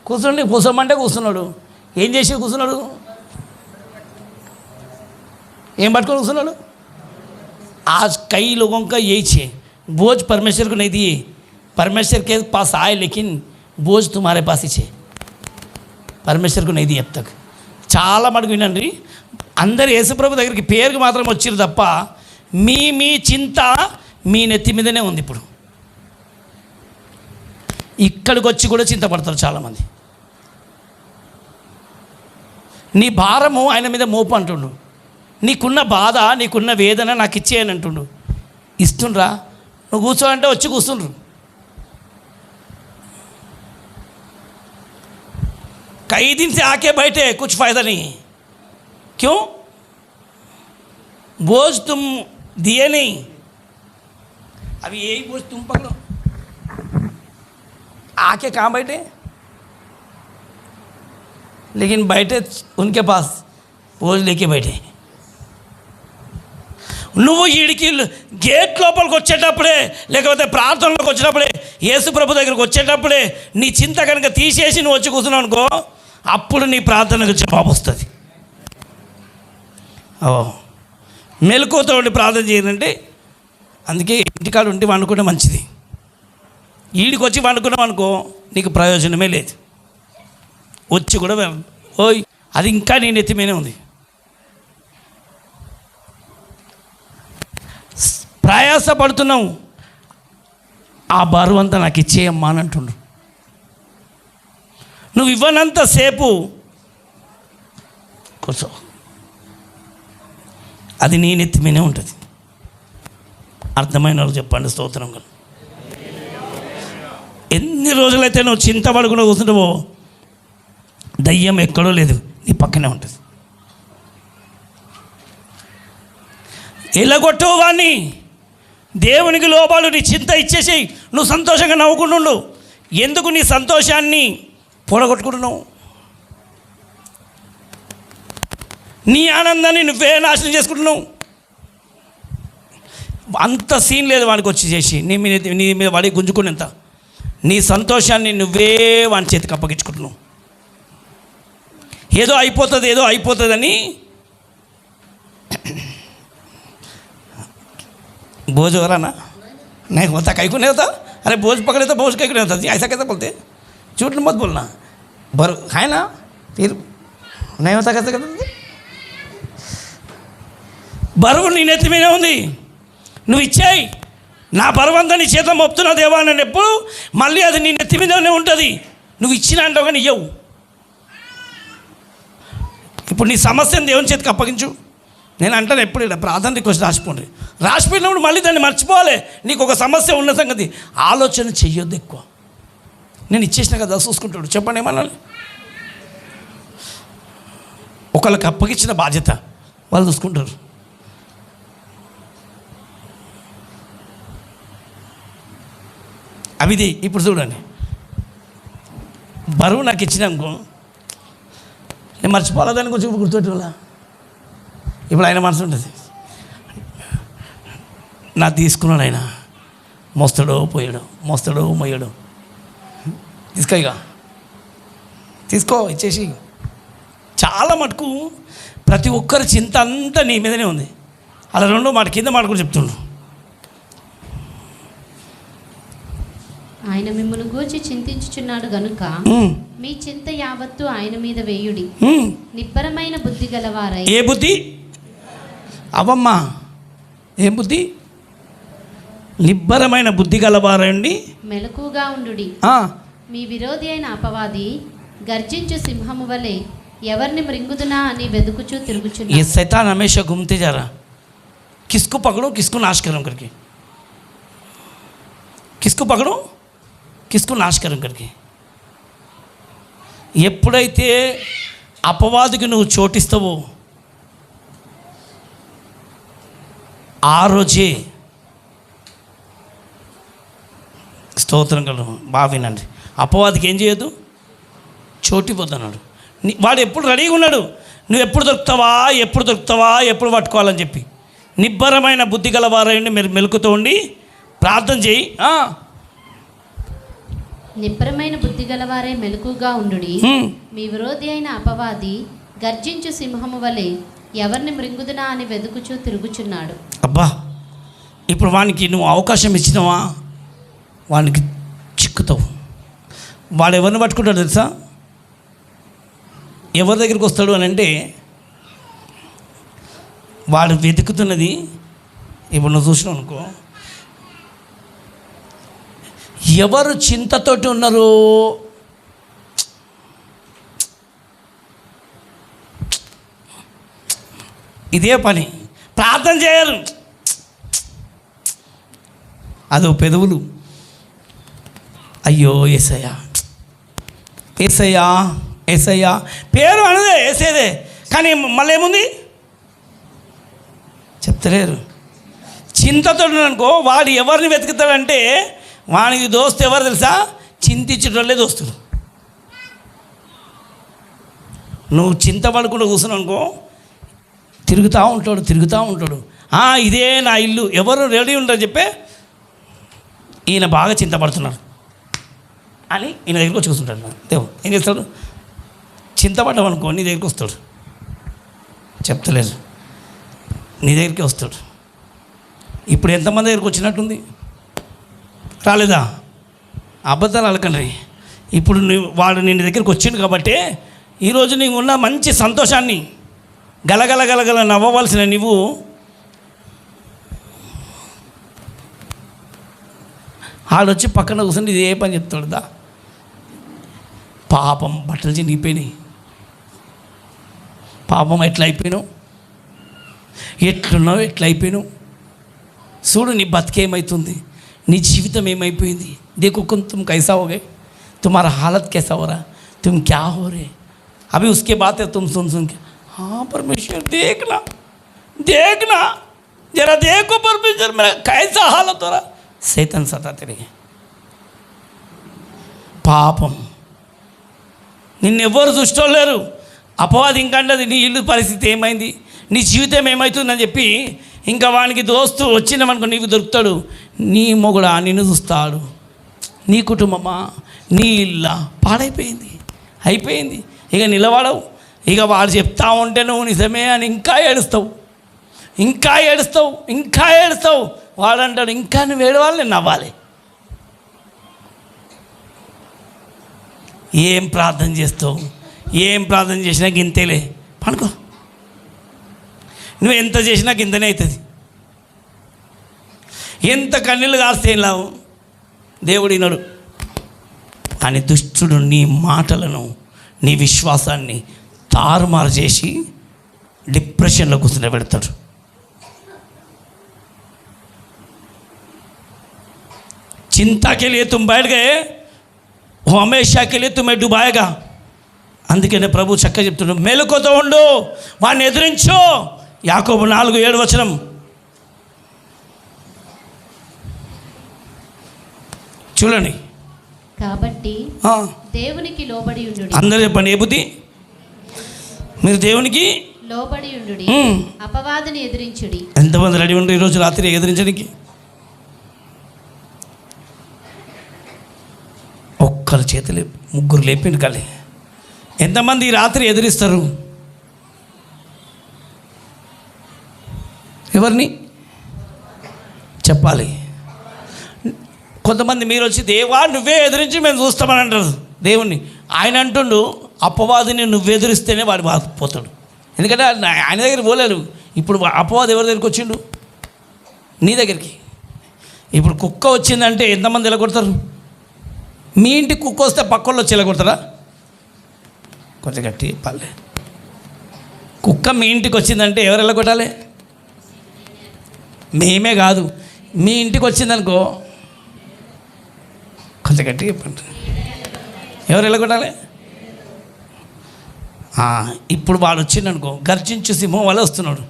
కూర్చోమంటే కూర్చున్నాడు. ఏం చేసి కూర్చున్నాడు? ఏం పట్టుకొని కూర్చున్నాడు? आज कई लोगों का यही है, बोझ परमेश्वर को नहीं दिए, परमेश्वर के पास आए लेकिन बोझ तुम्हारे पास ही है, परमेश्वर को नहीं दिए अब तक. చాలా మటుకు వినండి, అందరు యేసుప్రభు దగ్గరికి పేరుకి మాత్రం వచ్చిరు తప్ప మీ చింత మీ నెత్తి మీదనే ఉంది. ఇప్పుడు ఇక్కడికి వచ్చి కూడా చింతపడతారు చాలామంది. నీ భారము ఆయన మీద మోపు అంటుండు, నీకున్న బాధ నీకున్న వేదన నాకు ఇచ్చేయని అంటుండు. ఇస్తుండ్రా? నువ్వు కూర్చోనంటే వచ్చి కూర్చుండ్రు. कई दिन से आके बैठे कुछ फ़ायदा नहीं है. क्यों? बोझ तुम दिए नहीं, अभी यही बोझ तुम पकड़ो. आके कहाँ बैठे? लेकिन बैठे उनके पास बोझ लेके बैठे. నువ్వు ఈడికి గేట్ లోపలికి వచ్చేటప్పుడే లేకపోతే ప్రార్థనలోకి వచ్చేటప్పుడే యేసు ప్రభు దగ్గరికి వచ్చేటప్పుడే నీ చింత కనుక తీసేసి నువ్వు వచ్చి కూర్చున్నావు అనుకో, అప్పుడు నీ ప్రార్థనకు జవాబు వస్తుంది. మెలకువతో ఉండి ప్రార్థన చేయాలంటే అందుకే ఇంటికాడ ఉండి వండుకుంటే మంచిది. ఈడికి వచ్చి వండుకున్నావు అనుకో నీకు ప్రయోజనమే లేదు. వచ్చి కూడా ఓయ్ అది ఇంకా నీ నెత్తి మీదే ఉంది. ప్రయాసపడుతున్నావు, ఆ బరువు అంతా నాకు ఇచ్చేయమ్మా అని అంటుండు. నువ్వు ఇవ్వనంతసేపు కూర్చో, అది నీ నెత్తి మీదే ఉంటుంది. అర్థమైన వాళ్ళు చెప్పండి స్తోత్రం కదా. ఎన్ని రోజులైతే నువ్వు చింతపడకుండా కూర్చుంటావో దయ్యం ఎక్కడో లేదు, నీ పక్కనే ఉంటుంది. ఎల్లగొట్టవు వాడిని. దేవునికి లోబాలు నీ చింత ఇచ్చేసేయి. నువ్వు సంతోషంగా నవ్వుకుంటుండు. ఎందుకు నీ సంతోషాన్ని పొడగొట్టుకుంటున్నావు? నీ ఆనందాన్ని నువ్వే నాశనం చేసుకుంటున్నావు. అంత సీన్ లేదు వానికి వచ్చి చేసి నీ మీద వాడి గుంజుకునేంత. నీ సంతోషాన్ని నువ్వే వాని చేతికి అప్పగించుకుంటున్నావు. ఏదో అయిపోతుందని बोझ हो रहा ना, नहीं होता कहीं को नहीं होता. अरे बोझ पकड़े तो बोझ कहीं को नहीं होता. ऐसा कैसे बोलते? झूठ मत बोलना. बर है ना, फिर नहीं होता कैसे कहते? బరువు నీ నెత్తి మీదే ఉంది, నువ్వు ఇచ్చేయి. నా బరువు అంతా నీ చేతిలో మోపుతున్నా దేవా అని ఎప్పుడు మళ్ళీ అది నీ నెత్తి మీదనే ఉంటుంది. నువ్వు ఇచ్చిన అంటావు కానీ ఇవ్వవు. ఇప్పుడు నీ సమస్యను దేవుని చేతికి అప్పగించు. నేను అంటాను ఎప్పుడు ఇలా ప్రార్థన రిక్వెస్ట్ రాసిపోయినప్పుడు మళ్ళీ దాన్ని మర్చిపోవాలి. నీకు ఒక సమస్య ఉన్న సంగతి ఆలోచన చెయ్యొద్దు ఎక్కువ. నేను ఇచ్చేసిన కదా చూసుకుంటాడు. చెప్పండి ఏమన్నా? ఒకళ్ళకి అప్పగించిన బాధ్యత వాళ్ళు చూసుకుంటారు. అవిది ఇప్పుడు చూడండి, బరువు నాకు ఇచ్చినాకో నేను మర్చిపోవాలి, దాన్ని కొంచెం గుర్తుపెట్టి వాళ్ళ. ఇప్పుడు ఆయన మనసు ఉంటుంది, నా తీసుకున్నాడు ఆయన, మోస్తాడో పోయాడు, మోస్తాడో మొయ్యాడు. తీసుకో, ఇక తీసుకో, ఇచ్చేసి. చాలా మటుకు ప్రతి ఒక్కరి చింత అంతా నీ మీదనే ఉంది. అలా రెండో మాట కింద మాట కూడా చెప్తుండ్రు. ఆయన మిమ్మల్ని గూర్చి చింతించుచున్నాడు గనుక మీ చింత యావత్తు ఆయన మీద వేయుడి. నిబ్బరమైన బుద్ధి గలవారై. ఏ బుద్ధి అవమ్మా? ఏం బుద్ధి? నిబ్బరమైన బుద్ధి గలవారండి, మెలకుగా ఉండుడి. మీ విరోధి అయిన అపవాది గర్జించు సింహము వలె ఎవరిని మృంగుదునా అని వెదుకుచూ తిరుగుచున్నా. ये शैतान हमेशा घूमते जा रहा, किसको पकड़ो किसको नाश करूं करके, किसको पकड़ो किसको नाश करूं करके. ఎప్పుడైతే అపవాదికి నువ్వు చోటిస్తావో ఆ రోజే స్తోత్రం కలరు. బాగా వినండి, అపవాదికి ఏం చేయొద్దు, చోటిపోతున్నాడు. వాడు ఎప్పుడు రెడీగా ఉన్నాడు, నువ్వు ఎప్పుడు దొరుకుతావా ఎప్పుడు పట్టుకోవాలని చెప్పి. నిబ్బరమైన బుద్ధి గలవారైండి, మీరు మెలుకుతూ ఉండి ప్రార్థన చేయి. నిబ్బరమైన బుద్ధి గలవారై మెలకుగా ఉండుడి. మీ విరోధి అయిన అపవాది గర్జించు సింహము వలె ఎవరిని మృంగుదునా అని వెదుకుచూ తిరుగుచున్నాడు. అబ్బా, ఇప్పుడు వానికి నువ్వు అవకాశం ఇచ్చినావా, వానికి చిక్కుతావు. వాడు ఎవరిని పట్టుకుంటాడు తెలుసా? ఎవరి దగ్గరికి వస్తాడు అని అంటే, వాడు వెతుకుతున్నది ఇప్పుడు నువ్వు చూసినావు అనుకో, ఎవరు చింతతోటి ఉన్నారు, ఇదే పని, ప్రార్థన చేయరు, అదో పెదవులు, అయ్యో ఏసయ్యా ఏసయ్యా ఏసయ్యా పేరు అనదే వేసేదే, కానీ మళ్ళీ ఏముంది చెప్తలేరు. చింతతో అనుకో, వాడు ఎవరిని వెతుకుతాడంటే వానికి దోస్తు ఎవరు తెలుసా? చింతించేటోళ్ళే దోస్తులు. నువ్వు చింతపడకుండా కూర్చున్నావు అనుకో, తిరుగుతూ ఉంటాడు. ఇదే నా ఇల్లు, ఎవరు రెడీ ఉంటారని చెప్పే ఈయన బాగా చింతపడుతున్నాడు అని ఈయన దగ్గరికి వచ్చి కూర్చుంటాడు. దేవుడు ఏం చేస్తాడు? చింతపడ్డావు అనుకో, నీ దగ్గరికి వస్తాడు. చెప్తలేదు, నీ దగ్గరికి వస్తాడు. ఇప్పుడు ఎంతమంది దగ్గరికి వచ్చినట్టుంది? రాలేదా? అబద్ధాలు అలకండి. ఇప్పుడు వాడు నీ దగ్గరికి వచ్చిండు కాబట్టి ఈరోజు నీకు ఉన్న మంచి సంతోషాన్ని గలగల నవ్వవలసిన నువ్వు ఆడొచ్చి పక్కన కూర్చొని ఇది ఏ పని చెప్తాడు? దా పాపం, బట్టలు చినిగిపోయినాయి, పాపం ఎట్లా అయిపోయినావు, ఎట్లున్నావు, ఎట్లా అయిపోయినావు, చూడు నీ బతికేమవుతుంది, నీ జీవితం ఏమైపోయింది. देखो तुम कैसा हो गए, तुम्हारा हालत कैसा हो रहा, तुम क्या हो रहे, अभी उसके बात है तुम सुन के हाँ परमेश्वर देखना देखना जरा देखो परमेश्वर मेरा कैसा हालत हो रहा सैतान सताते रहे పాపం నిన్నెవ్వరు చూసేవాళ్ళు లేరు అపవాది ఇంకా అంటది నీ ఇల్లు పరిస్థితి ఏమైంది నీ జీవితం ఏమవుతుందని చెప్పి ఇంకా వానికి దోస్తు వచ్చినామనుకో నీకు దొరుకుతాడు నీ మొగుడా నిన్ను చూస్తాడు నీ కుటుంబమా నీ ఇల్లా పాడైపోయింది అయిపోయింది ఇక నిలబడవు ఇక వాడు చెప్తా ఉంటే నువ్వు నిజమే అని ఇంకా ఏడుస్తావు వాడు అంటాడు ఇంకా నువ్వు ఏడవాలి నేను నవ్వాలి ఏం ప్రార్థన చేసినా గింతేలే పనుకో నువ్వు ఎంత చేసినా గింతనే అవుతుంది ఎంత కన్నీళ్ళు కాస్తే ఏం లాభం దేవుడు వినడు అని దుష్టుడు నీ మాటలను నీ విశ్వాసాన్ని తారుమారు చేసి డిప్రెషన్లో కూర్చుని పెడతాడు चिंता के लिए तुम बैठ गए वो हमेशा के लिए तुम्हें डुबाएगा అందుకనే ప్రభు చక్కగా చెప్తున్నాడు మెలకువతో ఉండు వాడిని ఎదిరించు యాకోబు 4:7 వచనం చూడండి కాబట్టి దేవునికి లోబడి ఉండుడి అందరూ చెప్పండి ఏ బుద్ధి మీరు దేవునికి లోబడి ఉండుడి అపవాదిని ఎదిరించుడి ఎంతమంది రెడీ ఉండి ఈరోజు రాత్రి ఎదిరించడానికి ఒక్కరు చేతులు ముగ్గురు లేపిండు కలి ఎంతమంది ఈ రాత్రి ఎదిరిస్తారు ఎవరిని చెప్పాలి కొంతమంది మీరు వచ్చి దేవా నువ్వే ఎదిరించి మేము చూస్తామని అంటారు దేవుణ్ణి ఆయన అంటుండు అపవాదిని నువ్వు ఎదిరిస్తేనే వాడు బాధపోతాడు ఎందుకంటే ఆయన దగ్గరికి పోలేరు ఇప్పుడు అపవాది ఎవరి దగ్గరికి వచ్చిండు నీ దగ్గరికి ఇప్పుడు కుక్క వచ్చిందంటే ఎంతమంది వెళ్ళగొడతారు మీ ఇంటికి కుక్క వస్తే పక్కల్లో వచ్చి వెళ్ళగొడతారా కొంచెం గట్టి పల్లె కుక్క మీ ఇంటికి వచ్చిందంటే ఎవరు వెళ్ళగొట్టాలి మేమే కాదు మీ ఇంటికి వచ్చిందనుకో కొంచెం గట్టి చెప్పండి ఎవరు వెళ్ళగొట్టాలి ఇప్పుడు వాడు వచ్చిందనుకో గర్జించు సింహం వల్ల వస్తున్నాడు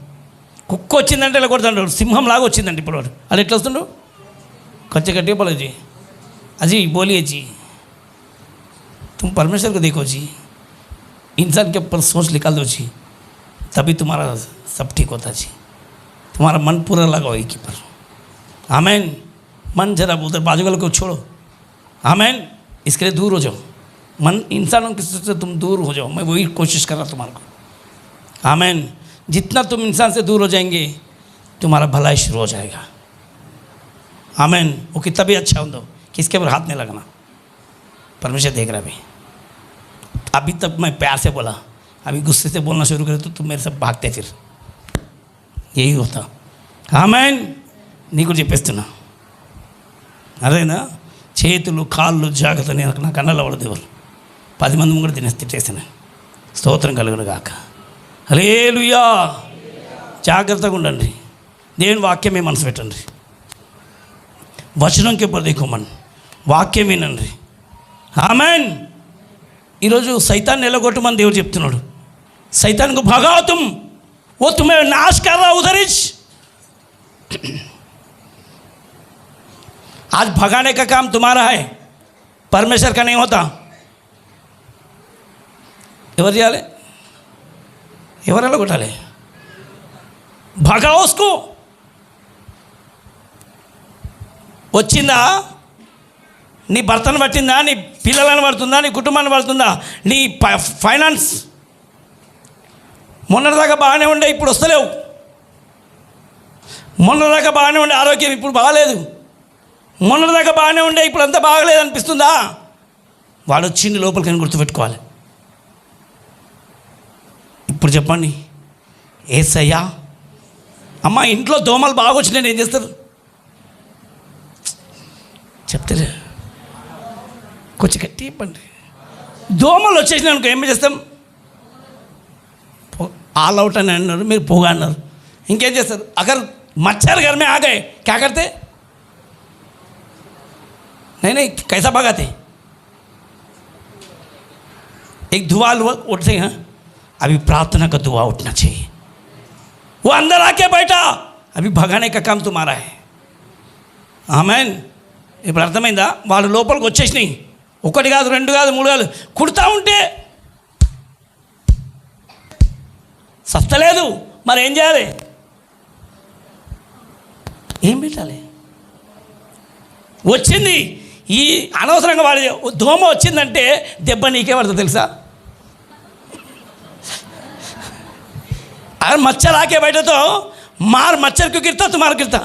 కుక్క వచ్చిందంటే వెళ్ళగొడతాడు సింహం లాగా వచ్చిందండి ఇప్పుడు వాడు అది ఎట్లా వస్తుండు కొంచెం గట్టిగా बोलो जी अजी बोलिए जी तुम परमेश्वर को देखो जी इंसान के ऊपर सोच निकाल दो जी तभी तुम्हारा सब ठीक होता जी तुम्हारा मन पूरा लगाओ एक ही पर आमेन मन जरा उधर बाजू वाले को छोड़ो आमेन इसके लिए दूर हो जाओ मन इंसानों की से तुम दूर हो जाओ मैं वही कोशिश कर रहा तुम्हारे को आमेन जितना तुम इंसान से दूर हो जाएंगे तुम्हारा भलाई शुरू हो जाएगा आमेन वो कितना भी अच्छा हो किसके ऊपर हाथ नहीं लगना परमेश्वर देख रहा है अभी तक मैं प्यार से बोला अभी गुस्से से बोलना शुरू करे तो तुम मेरे से भागते फिर यही होता आमेन నీకు చెప్పేస్తున్నా అదేనా చేతులు కాళ్ళు జాగ్రత్త నేను నా కళ్ళలో పడదు ఎవరు 10 మంది కూడా తిట్టేసిన స్తోత్రం కలుగును గాక హల్లెలూయా జాగ్రత్తగా ఉండండి దేవుని వాక్యమే మనసు పెట్టండి వచనంకి ऊपर देखो मन వాక్యం వినండి ఆమేన్ ఈరోజు సైతాన్ని ఎలగొట్టమని దేవుడు చెప్తున్నాడు సైతాన్కు భగాओ तुम वो तुम्हें नाश कर रहा उधर ही आज भगाने का काम तुम्हारा है परमेश्वर का नहीं होता ఎవరు చేయాలి ఎవరు ఎలగొట్టాలి భగాओ उसको వచ్చిందా నీ భర్తను పట్టిందా నీ పిల్లలను పడుతుందా నీ కుటుంబాన్ని పడుతుందా నీ ఫైనాన్స్ మొన్నటిదాకా బాగానే ఉండే ఇప్పుడు వస్తలేవు మొన్నటిదాకా బాగానే ఉండే ఆరోగ్యం ఇప్పుడు బాగాలేదు మొన్నటిదాకా బాగానే ఉండే ఇప్పుడు అంతా బాగలేదు అనిపిస్తుందా వాడు వచ్చింది లోపలికి గుర్తుపెట్టుకోవాలి ఇప్పుడు చెప్పండి యేసయ్యా అమ్మ ఇంట్లో దోమలు బాగా వచ్చినాయి ఏం చేస్తారు చెప్తారు కొంచెం గట్టి చెప్పండి దోమలు వచ్చేసినాయి అనుకో ఏం చేస్తాం ఆల్ అవుట్ అని అన్నారు మీరు పొగ అన్నారు ఇంకేం చేస్తారు అగర్ మచ్చర్ घर में आ गए क्या करते नहीं कैसा भगाते एक दुआ उठते हैं, अभी प्रार्थना का दुआ उठना चाहिए. वो अंदर आके बैठा, अभी भगाने का काम तुम्हारा है. ఆమెన్. ఇప్పుడు అర్థమైందా? వాళ్ళు లోపలికి వచ్చేసినాయి. ఒకటి కాదు, రెండు కాదు, మూడు కాదు, కుడతా ఉంటే సస్తలేదు. మరి ఏం చేయాలి? ఏం పెట్టాలి? వచ్చింది ఈ అనవసరంగా వాడి దోమ వచ్చిందంటే దెబ్బ నీకే పడుతుంది తెలుసా? अगर मच्छर आके बैठे तो मार मच्छर क्यों गिरता? तुम्हारा गिरता.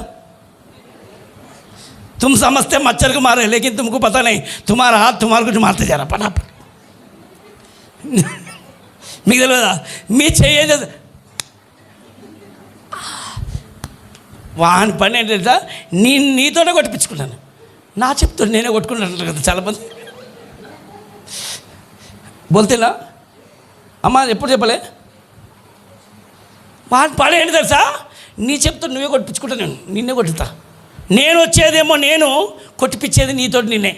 तुम समझते मच्छर को मारे, लेकिन तुमको पता नहीं तुम्हारा हाथ तुम्हारे कुछ मारते जा रहा पटापट. మీకు తెలియదా? మీ చెయ్యేది వాని పని ఏంటంటే నీతోనే కొట్టిపించుకున్నాను. నా చెప్తాను నేనే కొట్టుకుంటాను కదా చాలామంది. బోల్తేనా అమ్మ ఎప్పుడు చెప్పలే? వాడి పని ఏంటి తెలుసా? నీ చెప్తా నువ్వే కొట్టించుకుంటా, నేను నిన్నే కొట్టుతా. నేను వచ్చేదేమో నేను, కొట్టిపించేది నీతో నిన్నే.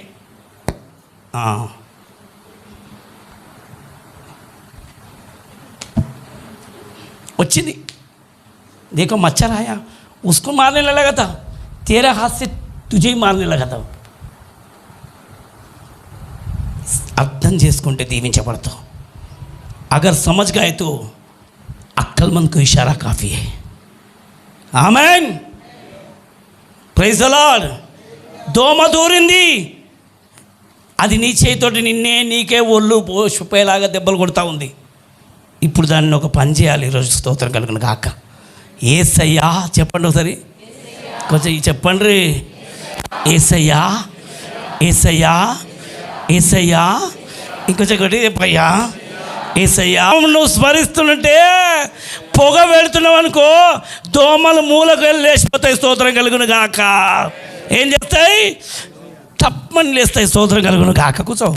వచ్చింది. देखो मच्छर आया, उसको मारने लगा था, तेरे हाथ से तुझे ही मारने लगा था. అర్థం చేసుకుంటే దీవించబడతావు. अगर समझ गए तो अक्लमंद को इशारा काफ़ी है. ఆమేన్. Praise the Lord. దోమ దూరింది, అది నీ చేతితోటి నిన్నే నీకే ఒళ్ళు పోయేలాగా దెబ్బలు కొడతా ఉంది. ఇప్పుడు దాన్ని ఒక పని చేయాలి. ఈరోజు స్తోత్రం కలుగును గాక. యేసయ్యా చెప్పండి ఒకసారి, కొంచెం చెప్పండి. యేసయ్యా, యేసయ్యా, యేసయ్యా. ఇంకొంచెం గట్టి చెప్పయ్యా. యేసయ్యా. నువ్వు స్మరిస్తుంటే పొగ వెళుతున్నావు అనుకో, దోమలు మూలకు వెళ్ళి లేచిపోతాయి. స్తోత్రం కలుగును గాక. ఏం చేస్తాయి? తప్పని లేస్తాయి. స్తోత్రం కలుగును గాక. కూర్చో.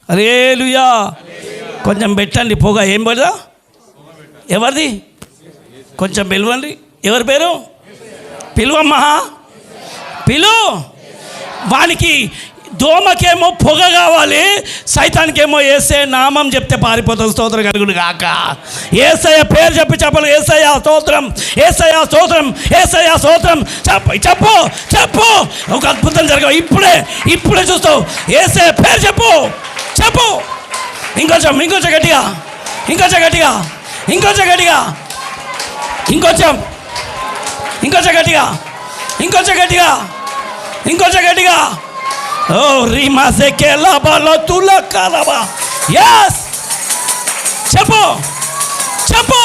హల్లెలూయా. కొంచెం పెట్టండి పొగ. ఏం పోదా? ఎవరిది? కొంచెం పిలవండి. ఎవరి పేరు? పిలువమ్మా, పిలు. వానికి దోమకేమో పొగ కావాలి, సైతానికేమో యేసయ్య నామం చెప్తే పారిపోతుంది. స్తోత్రం కలుగును గాక. యేసయ్య పేరు చెప్పి చెప్పాలి. యేసయ్య స్తోత్రం, యేసయ్య స్తోత్రం, యేసయ్య స్తోత్రం. చెప్పు చెప్పు. ఒక అద్భుతం జరగవు. ఇప్పుడే చూస్తావు. యేసయ్య పేరు చెప్పు, చెప్పు. ఇంకొంచెం గట్టిగా, ఇంకొంచెం గట్టిగా, ఇంకొంచెం గట్టిగా, ఇంకొంచెం గట్టిగా, ఇంకొంచెం గట్టిగా, ఇంకొంచెం గట్టిగా. ఓ రీమా సే కేలాబాలో తులా కాలాబా. yes చెప్పు చెప్పు.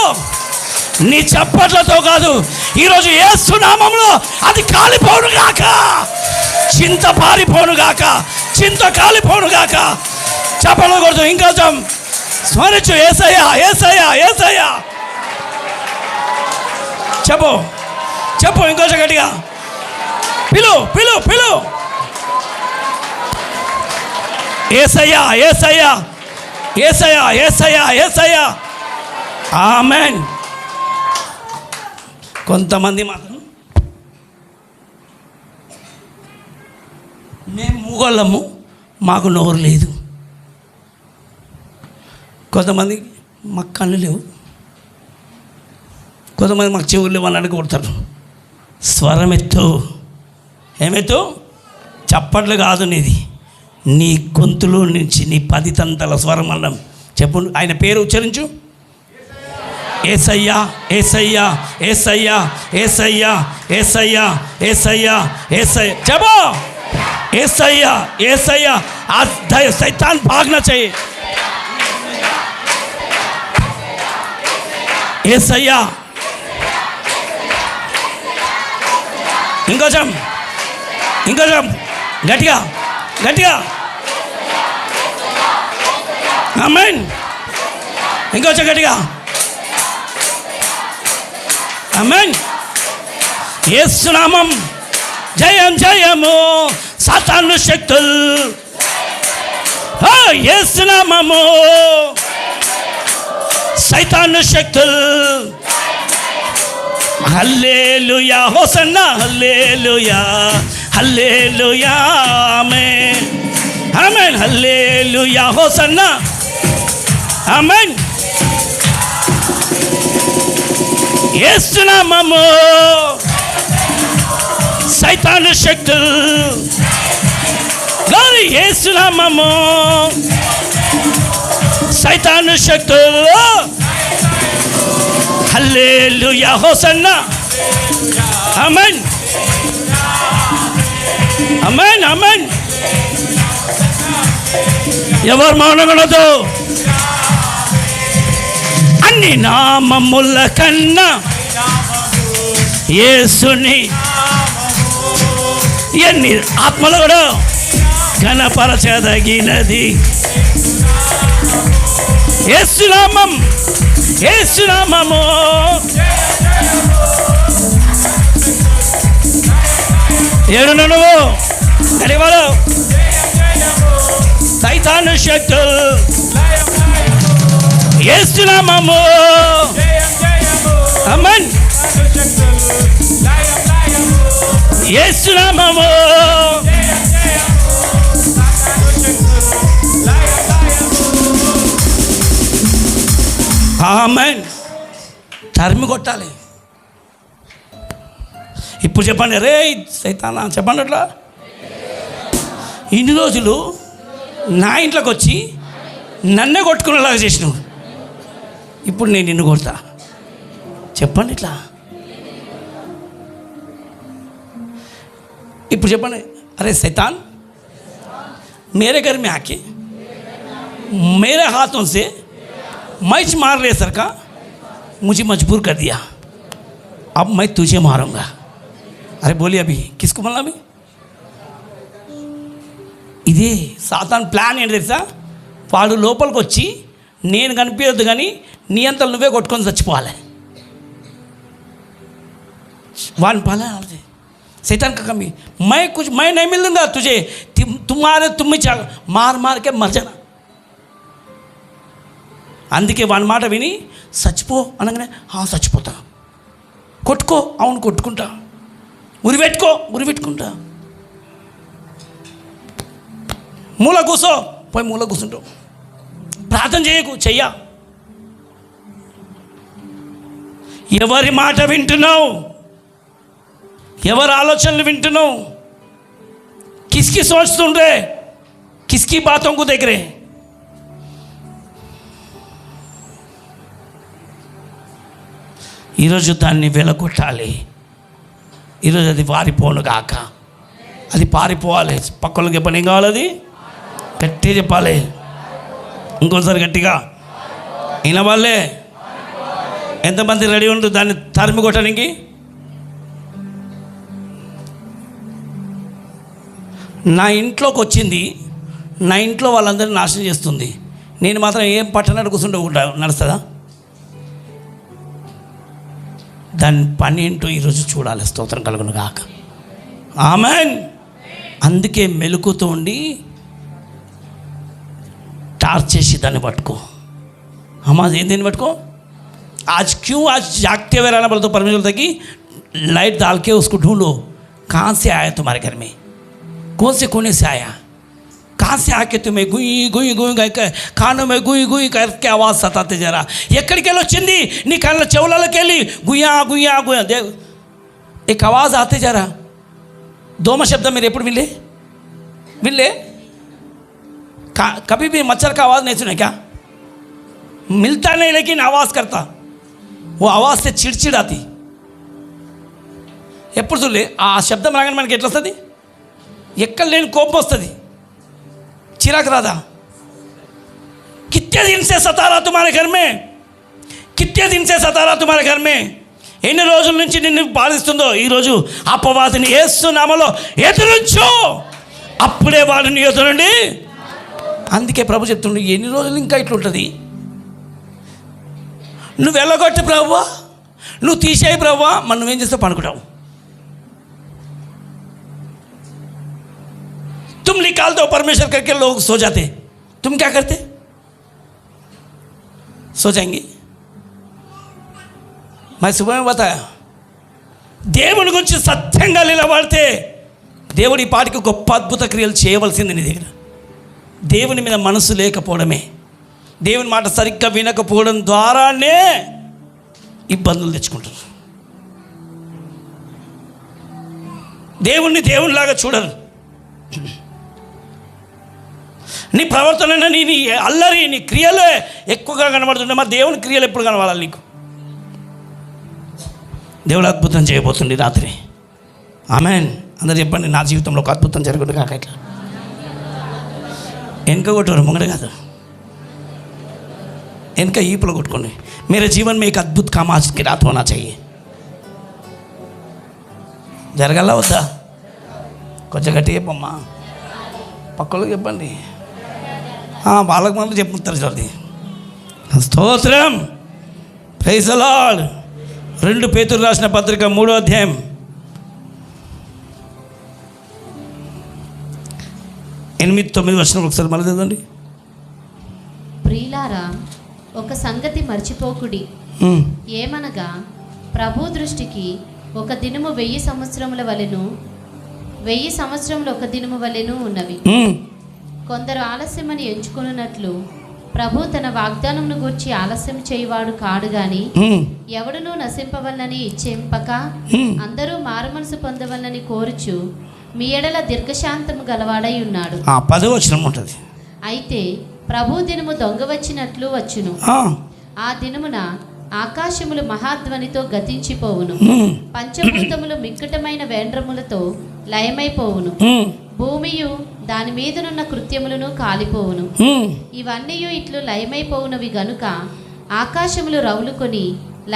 నీ చప్పట్లతో కాదు, ఈరోజు యేసు నామములో అది కాలిపోను గాక. చింత పారిపోను గాక, చింత కాలిపోను గాక. చప్పట్లు కొడుతూ ఇంకొంచెం స్మరించు. యేసయ్యా, యేసయ్యా, యేసయ్యా. చెప్పు చెప్పు. ఇంకొంచెం గట్టిగా పిలు, పిలు, పిలు. యేసయ్యా, యేసయ్యా, యేసయ్యా, యేసయ్యా, యేసయ్యా. ఆమేన్. కొంతమంది మాత్రం మేము మూగోళ్ళము, మాకు నోరు లేదు. కొంతమంది మాకు కళ్ళు లేవు, కొంతమంది మాకు చెవులు లేవు అని అడుగుతారు. స్వరం ఎత్తు. ఏమెత్తు? చప్పట్లు కాదు నీది, నీ గొంతులో నుంచి నీ 10 తంతల స్వరం అన్నం చెప్పు. ఆయన పేరు ఉచ్చరించు. యేసయ్యా, యేసయ్యా, యేసయ్యా, యేసయ్యా, యేసయ్యా, యేసయ్యా, యేసయ్యా. చెప్పు. యేసయ్యా, యేసయ్యా. आज शैतान भागना चाहिए. యేసయ్యా. ఇంకొంచెం గట్టిగా, గట్టిగా. ఆమేన్. ఇంకొంచెం గట్టిగా. ఆమేన్. యేసు నామం జయం జయము. సాతాను శక్తులు యేసు నామము. సైతాను శక్తులు. Hallelujah, hosanna. హల్లెలూయా, హల్లెలూయా. ఆమేన్, ఆమేన్. హల్లెలూయా, హోసన్నా. ఆమేన్. యేసు నామము సైతాను శక్తులు గాలి, యేసు నామము సైతాను శక్తులు. Hallelujah hosanna. Amen amen amen. ఎవరు మౌనగలదు? అన్ని నామముల కన్నా యేసుని ఎన్ని ఆత్మలు కూడా ఘనపరచదగినది. యేసునామం, యేసునామము. ఏడున నువ్వు అడివాడు సైతాను శక్తులు. యేసునామము. ఆమేన్. యేసునామము. ఆమేన్. తరిమి కొట్టాలి. ఇప్పుడు చెప్పండి, రే సైతానా చెప్పండి. అట్లా ఇన్ని రోజులు నా ఇంట్లోకి వచ్చి నన్నే కొట్టుకునేలాగా చేసినావు, ఇప్పుడు నేను నిన్ను కొడతా. చెప్పండి ఇట్లా. ఇప్పుడు చెప్పండి, అరే సైతాన్ मेरे घर में आके मेरे हाथों से मैच मार रहे सर का मुझे मजबूर कर दिया, अब मैं तुझे मारूंगा. अरे बोलिए अभी किसको बोलना? अभी ఇదే సాతాన్ ప్లాన్ ఏంటి తెలుసా? వాడు లోపలికి వచ్చి నేను కనిపించద్దు కానీ నీ అంతలు నువ్వే కొట్టుకొని చచ్చిపోవాలి. వాడిని పాలే शैतान का कमी. मैं नहीं मिल दूंगा तुझे, तुम ही मार मार के मर जाना. అందుకే వాని మాట విని చచ్చిపో అనగానే చచ్చిపోతా. కొట్టుకో, అవును కొట్టుకుంటా. ఉరిపెట్టుకుంటా. మూల కూసో, పోయి మూల కూర్చుంటావు. ప్రార్థన చేయకు, చెయ్య. ఎవరి మాట వింటున్నావు? ఎవరి ఆలోచనలు వింటున్నావు? किसकी सोच सुन रहे? किसकी बातों को देख रहे? ఈరోజు దాన్ని వెలగొట్టాలి. ఈరోజు అది పారిపోను కాక, అది పారిపోవాలి. పక్కలకి చెప్పండి, ఏం కావాలి? అది గట్టిగా చెప్పాలి. ఇంకోసారి గట్టిగా వినవాళ్ళే. ఎంతమంది రెడీ ఉంటుంది దాన్ని తరిమి కొట్టడానికి? నా ఇంట్లోకి వచ్చింది, నా ఇంట్లో వాళ్ళందరినీ నాశనం చేస్తుంది. నేను మాత్రం ఏం పట్టణాన్ని కూర్చుంటే నడుస్తుందా? దాని పని ఏంటో ఈరోజు చూడాలి. స్తోత్రం కలుగును గాక. ఆమేన్. అందుకే మెలకుతో ఉండి టార్చ్ చేసి దాన్ని పట్టుకో. అమ్మా ఏంటి పట్టుకో? आज क्यों आज जागते हुए रहना बोले तो परमेश्वर बोलता कि लाइट डाल के उसको ढूंढो. कहाँ से आया तुम्हारे घर में? कौन से कोने से आया? कहाँ से आके तुम्हें गुई गुई गुई गए कानों में गुई गुई करके आवाज़ सताते जरा. ఎక్కడికి వెళ్ళి వచ్చింది? నీ కళ్ళ చెవులకి వెళ్ళి గుయ్యా గుయ్యా గుయ్యా देव एक आवाज़ आते जरा. दोमा शब्द मेरे ఎప్పుడు विनले? कभी भी मच्छर का आवाज़ नहीं सुने क्या? मिलता नहीं लेकिन आवाज़ करता. वो आवाज़ से चिड़चिड़ आती. ఎప్పుడు చూడలే ఆ శబ్దం రాగానే మనకి ఎట్లా వస్తుంది? ఎక్కడ లేని కోపం వస్తుంది, చిరాకు రాదా? कितने दिन से सता रहा तुम्हारे घर में? कितने दिन से सता रहा तुम्हारे घर में? ఎన్ని రోజుల నుంచి నిన్ను బాధిస్తుందో ఈరోజు అపవాదిని యేసు నామములో ఎదురించు, అప్పుడే వాడిని ఎదురండి. అందుకే ప్రభు చెప్తుండే, ఎన్ని రోజులు ఇంకా ఇట్లుంటుంది? నువ్వు వెళ్ళగొట్టు ప్రభువా, నువ్వు తీసేయి ప్రభువా, మరి నువ్వేం చేస్తావు? పనుకుంటావు. तुम निकाल दो परमेश्वर करके लोग सो जाते, तुम क्या करते? सो जाएंगे. मैं सुबह में बताया, దేవుని గురించి సత్యంగా నిలబడితే దేవుడి పాటికి గొప్ప అద్భుత క్రియలు చేయవలసింది నీ దగ్గర. దేవుని మీద మనసు లేకపోవడమే, దేవుని మాట సరిగ్గా వినకపోవడం ద్వారానే ఇబ్బందులు తెచ్చుకుంటారు. దేవుణ్ణి దేవునిలాగా చూడరు. నీ ప్రవర్తన, నీ అల్లరి, నీ క్రియలే ఎక్కువగా కనబడుతుండే. మరి దేవుని క్రియలు ఎప్పుడు కనబడాలి నీకు? దేవుడు అద్భుతం చేయబోతుంది రాత్రి. ఆమేన్. అందరు చెప్పండి, నా జీవితంలో ఒక అద్భుతం జరుగుతుంది కాక. ఇట్లా వెనక కొట్టరు, ముంగడ కాదు, వెనక ఈపులో కొట్టుకోండి. मेरे जीवन में एक अद्भुत काम आज की रात होना चाहिए. జరగాల వద్దా? కొంచెం గట్టి చెప్పమ్మా, పక్కలకు చెప్పండి. వాళ్ళకి మాత్రం చెప్పుతారు జల్దీ. స్తోత్రం, ప్రైజ్ ది లార్డ్. 2 పేతురు రాసిన పత్రిక 3వ అధ్యాయం 8-9 వచనం ఒకసారి మళ్ళీ చదవండి. ప్రియులారా, ఒక సంగతి మర్చిపోకుడి. ఏమనగా ప్రభు దృష్టికి ఒక దినము 1000 సంవత్సరముల వలెను, 1000 సంవత్సరములు ఒక దినము వలెను ఉన్నవి. కొందరు ఆలస్యమని ఎంచుకున్నట్లు ప్రభు తన వాగ్దానమును గూర్చి ఆలస్యం చేయవాడు కాడు గాని, ఎవడునూ నశింపవలనని ఇచ్చేంపక అందరూ మారుమనసు పొందవలనని కోరుచు మీ ఎడల దీర్ఘశాంతము గలవాడై ఉన్నాడు. 10వ వచనం ఉంటుంది. అయితే ప్రభు దినము దొంగ వచ్చినట్లు వచ్చును. ఆ దినమున ఆకాశములు మహాధ్వనితో గతించిపోవును, పంచభూతములు మిక్కటమైన వేండ్రములతో లయమైపోవును, భూమియు దాని మీదనున్న కృత్యములను కాలిపోవును. ఇవన్నీ ఇట్లు లయమైపోవునవి గనుక ఆకాశములు రవులుకొని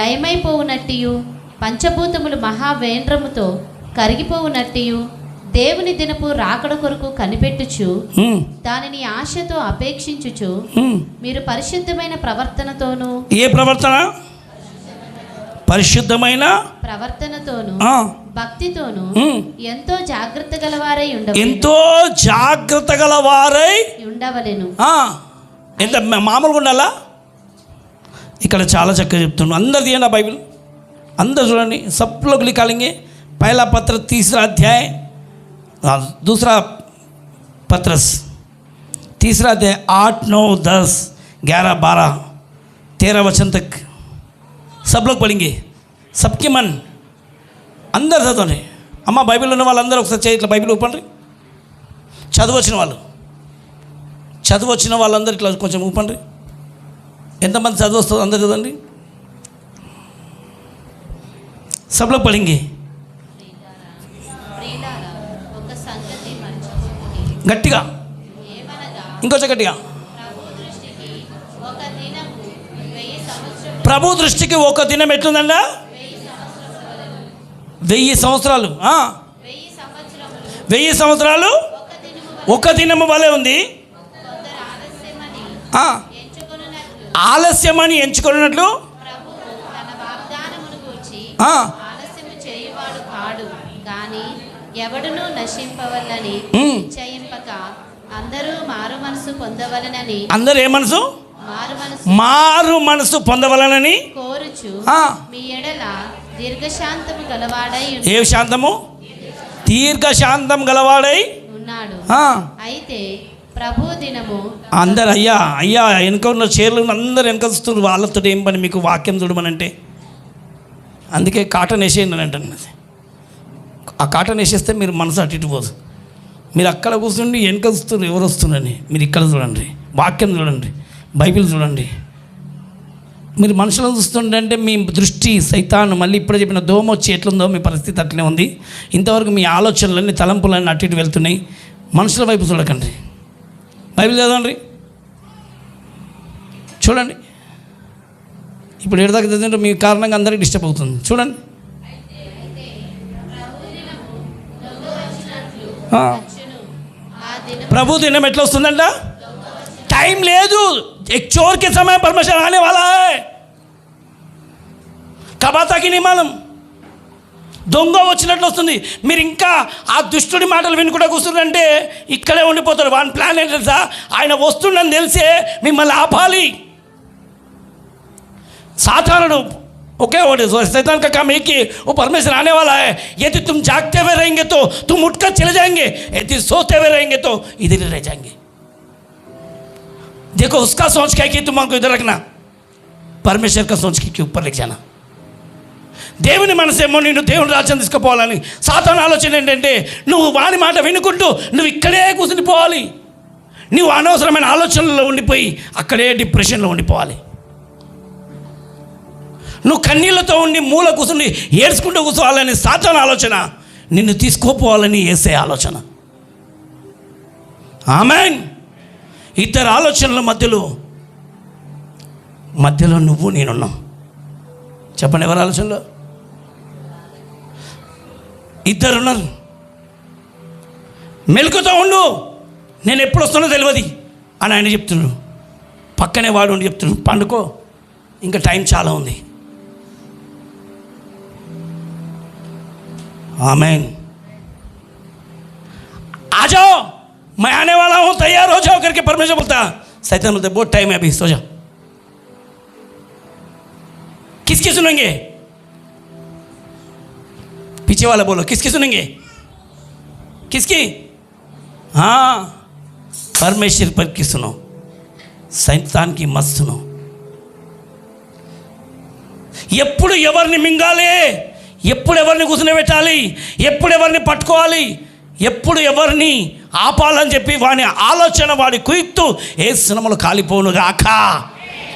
లయమైపోవునట్టియు, పంచభూతములు మహావేంద్రముతో కరిగిపోవునట్టియు దేవుని దినపు రాకడ కొరకు కనిపెట్టుచు దానిని ఆశతో అపేక్షించుచు మీరు పరిశుద్ధమైన ప్రవర్తనతోను, ఏ ప్రవర్తన? పరిశుద్ధమైన ప్రవర్తనతోను భక్తితోను ఎంతో జాగ్రత్త గలవారై ఉండవలెను. ఎంత మామూలుగా ఉండాలా? ఇక్కడ చాలా చక్కగా చెప్తున్నాను. అందరు తీయండి బైబిల్, అందరు చూడండి. सब लोग निकालेंगे. पहला पत्र 3रा अध्याय, दूसरा पत्रस 3रा अध्याय 8, 9, 10, 11, 12, 13 वचन तक सब लोग पढ़ेंगे. सबके मन అందరు చదవండి. అమ్మ బైబిల్ ఉన్న వాళ్ళందరూ ఒకసారి చేయి ఇట్లా బైబిల్ ఊపండి. చదువు వచ్చిన వాళ్ళందరూ ఇట్లా కొంచెం ఊపండి. ఎంతమంది చదువు వస్తుందో అందరు చదవండి. सब लोग पढ़ेंगे. గట్టిగా, ఇంకొంచెం గట్టిగా. ప్రభు దృష్టికి ఒక దినం ఎట్లుందండ? 1000 సంవత్సరాలు. 1000 సంవత్సరాలు ఒక దినము వలె ఉంది. ఆలస్యమని ఎంచుకున్నట్లు ఎవడును నశింపవలనని నిశ్చయింపక అందరూ మారు మనసు పొందవలనని, అందరూ ఏ మనసు? మారు మనసు పొందవలనని కోరుచు మీ ఎడల దీర్ఘశాంతము గలవాడై, ఏ శాంతము? దీర్ఘశాంతం గలవాడై ఉన్నాడు. అయితే ప్రభు దినము అందరు అయ్యా వెనక ఉన్న చీరలు అందరు వెనక చూస్తున్నారు. వాళ్ళతో ఏం పని మీకు? వాక్యం చూడమనంటే అందుకే కాటన్ వేసేయండి అని అంటున్నది. ఆ కాటన్ వేసేస్తే మీరు మనసు అటు ఇటు పోదు. మీరు అక్కడ కూర్చుండి వెనక చూస్తున్నారు ఎవరు వస్తున్నారని. మీరు ఇక్కడ చూడండి, వాక్యం చూడండి, బైబిల్ చూడండి. మీరు మనుషులను చూస్తుంటే మీ దృష్టి సైతాను మళ్ళీ ఇప్పుడు చెప్పిన దోమ వచ్చి ఎట్లుందో మీ పరిస్థితి అట్లనే ఉంది. ఇంతవరకు మీ ఆలోచనలన్నీ తలంపులన్నీ అటు ఇటు వెళ్తున్నాయి. మనుషుల వైపు చూడకండి, బైబిల్ చదవండి, చూడండి. ఇప్పుడు ఎడదాకా చదివితే మీ కారణంగా అందరికీ డిస్టర్బ్ అవుతుంది. చూడండి. ప్రభు దినం ఎట్లా వస్తుందంట? టైం లేదు. एक चोर के समय परमेश्वर आने वाला है. कब आता कि नहीं मालूम. దొంగ వచ్చినట్లు వస్తుంది. మీరు ఇంకా ఆ దుష్టుడి మాటలు వినుకుంటూ కూర్చున్నారంటే ఇక్కడే ఉండిపోతారు. వాని ప్లాన్ ఏంటి తెలుసా? ఆయన వస్తుండని తెలిసే మిమ్మల్ని ఆపాలి. సాతానుడు ओके शैतान का काम है कि वो परमेश्वर आने वाला है. यदि तुम जागते हुए रहेंगे तो तुम उठकर चले जाएंगे, यदि सोते हुए रहेंगे तो इधर ही रह जाएंगे. देखो उसका सोच क्या है कि तुमको इधर रखना, परमेश्वर का सोच के ऊपर लेके जाना. దేవుని మనసేమో నిన్ను దేవుని రాజ్యం తీసుకుపోవాలని. సాతాను ఆలోచన ఏంటంటే నువ్వు వాని మాట వినుకుంటూ నువ్వు ఇక్కడే కూర్చునిపోవాలి. నువ్వు అనవసరమైన ఆలోచనల్లో ఉండిపోయి అక్కడే డిప్రెషన్లో ఉండిపోవాలి. నువ్వు కన్నీళ్లతో ఉండి మూల కూర్చుని ఏడ్చుకుంటూ కూర్చోవాలని సాతాను ఆలోచన, నిన్ను తీసుకోపోవాలని యేసే ఆలోచన. ఆమేన్. ఇద్దరు ఆలోచనల మధ్యలో నువ్వు నేనున్నాం. చెప్పండి, ఎవరి ఆలోచనలో? ఇద్దరున్నారు. మెలకుతో ఉండు, నేను ఎప్పుడు వస్తున్నా తెలియదు అని ఆయన చెప్తున్నాడు. పక్కనే వాడు ఉండి చెప్తున్నాడు, పండుకో, ఇంకా టైం చాలా ఉంది. आमीन. आ जाओ, मैं आने वाला हूँ, तैयार हो जाओ करके परमेश्वर बोलता. शैतान बोलते बहुत टाइम है, अभी सो जाओ. किसकी सुनेंगे? पीछे वाला बोलो, किसकी सुनेंगे? किसकी? हाँ, परमेश्वर पर की सुनो, शैतान की मत सुनो. ఎప్పుడు ఎవరిని మింగాలి, ఎప్పుడు ఎవరిని కూర్చునిపెట్టాలి, ఎప్పుడు ఎవరిని పట్టుకోవాలి, ఎప్పుడు ఎవరిని ఆపాలని చెప్పి వాని ఆలోచన, వాడి కుయుక్తు యేసునామములో కాలిపోను గాక,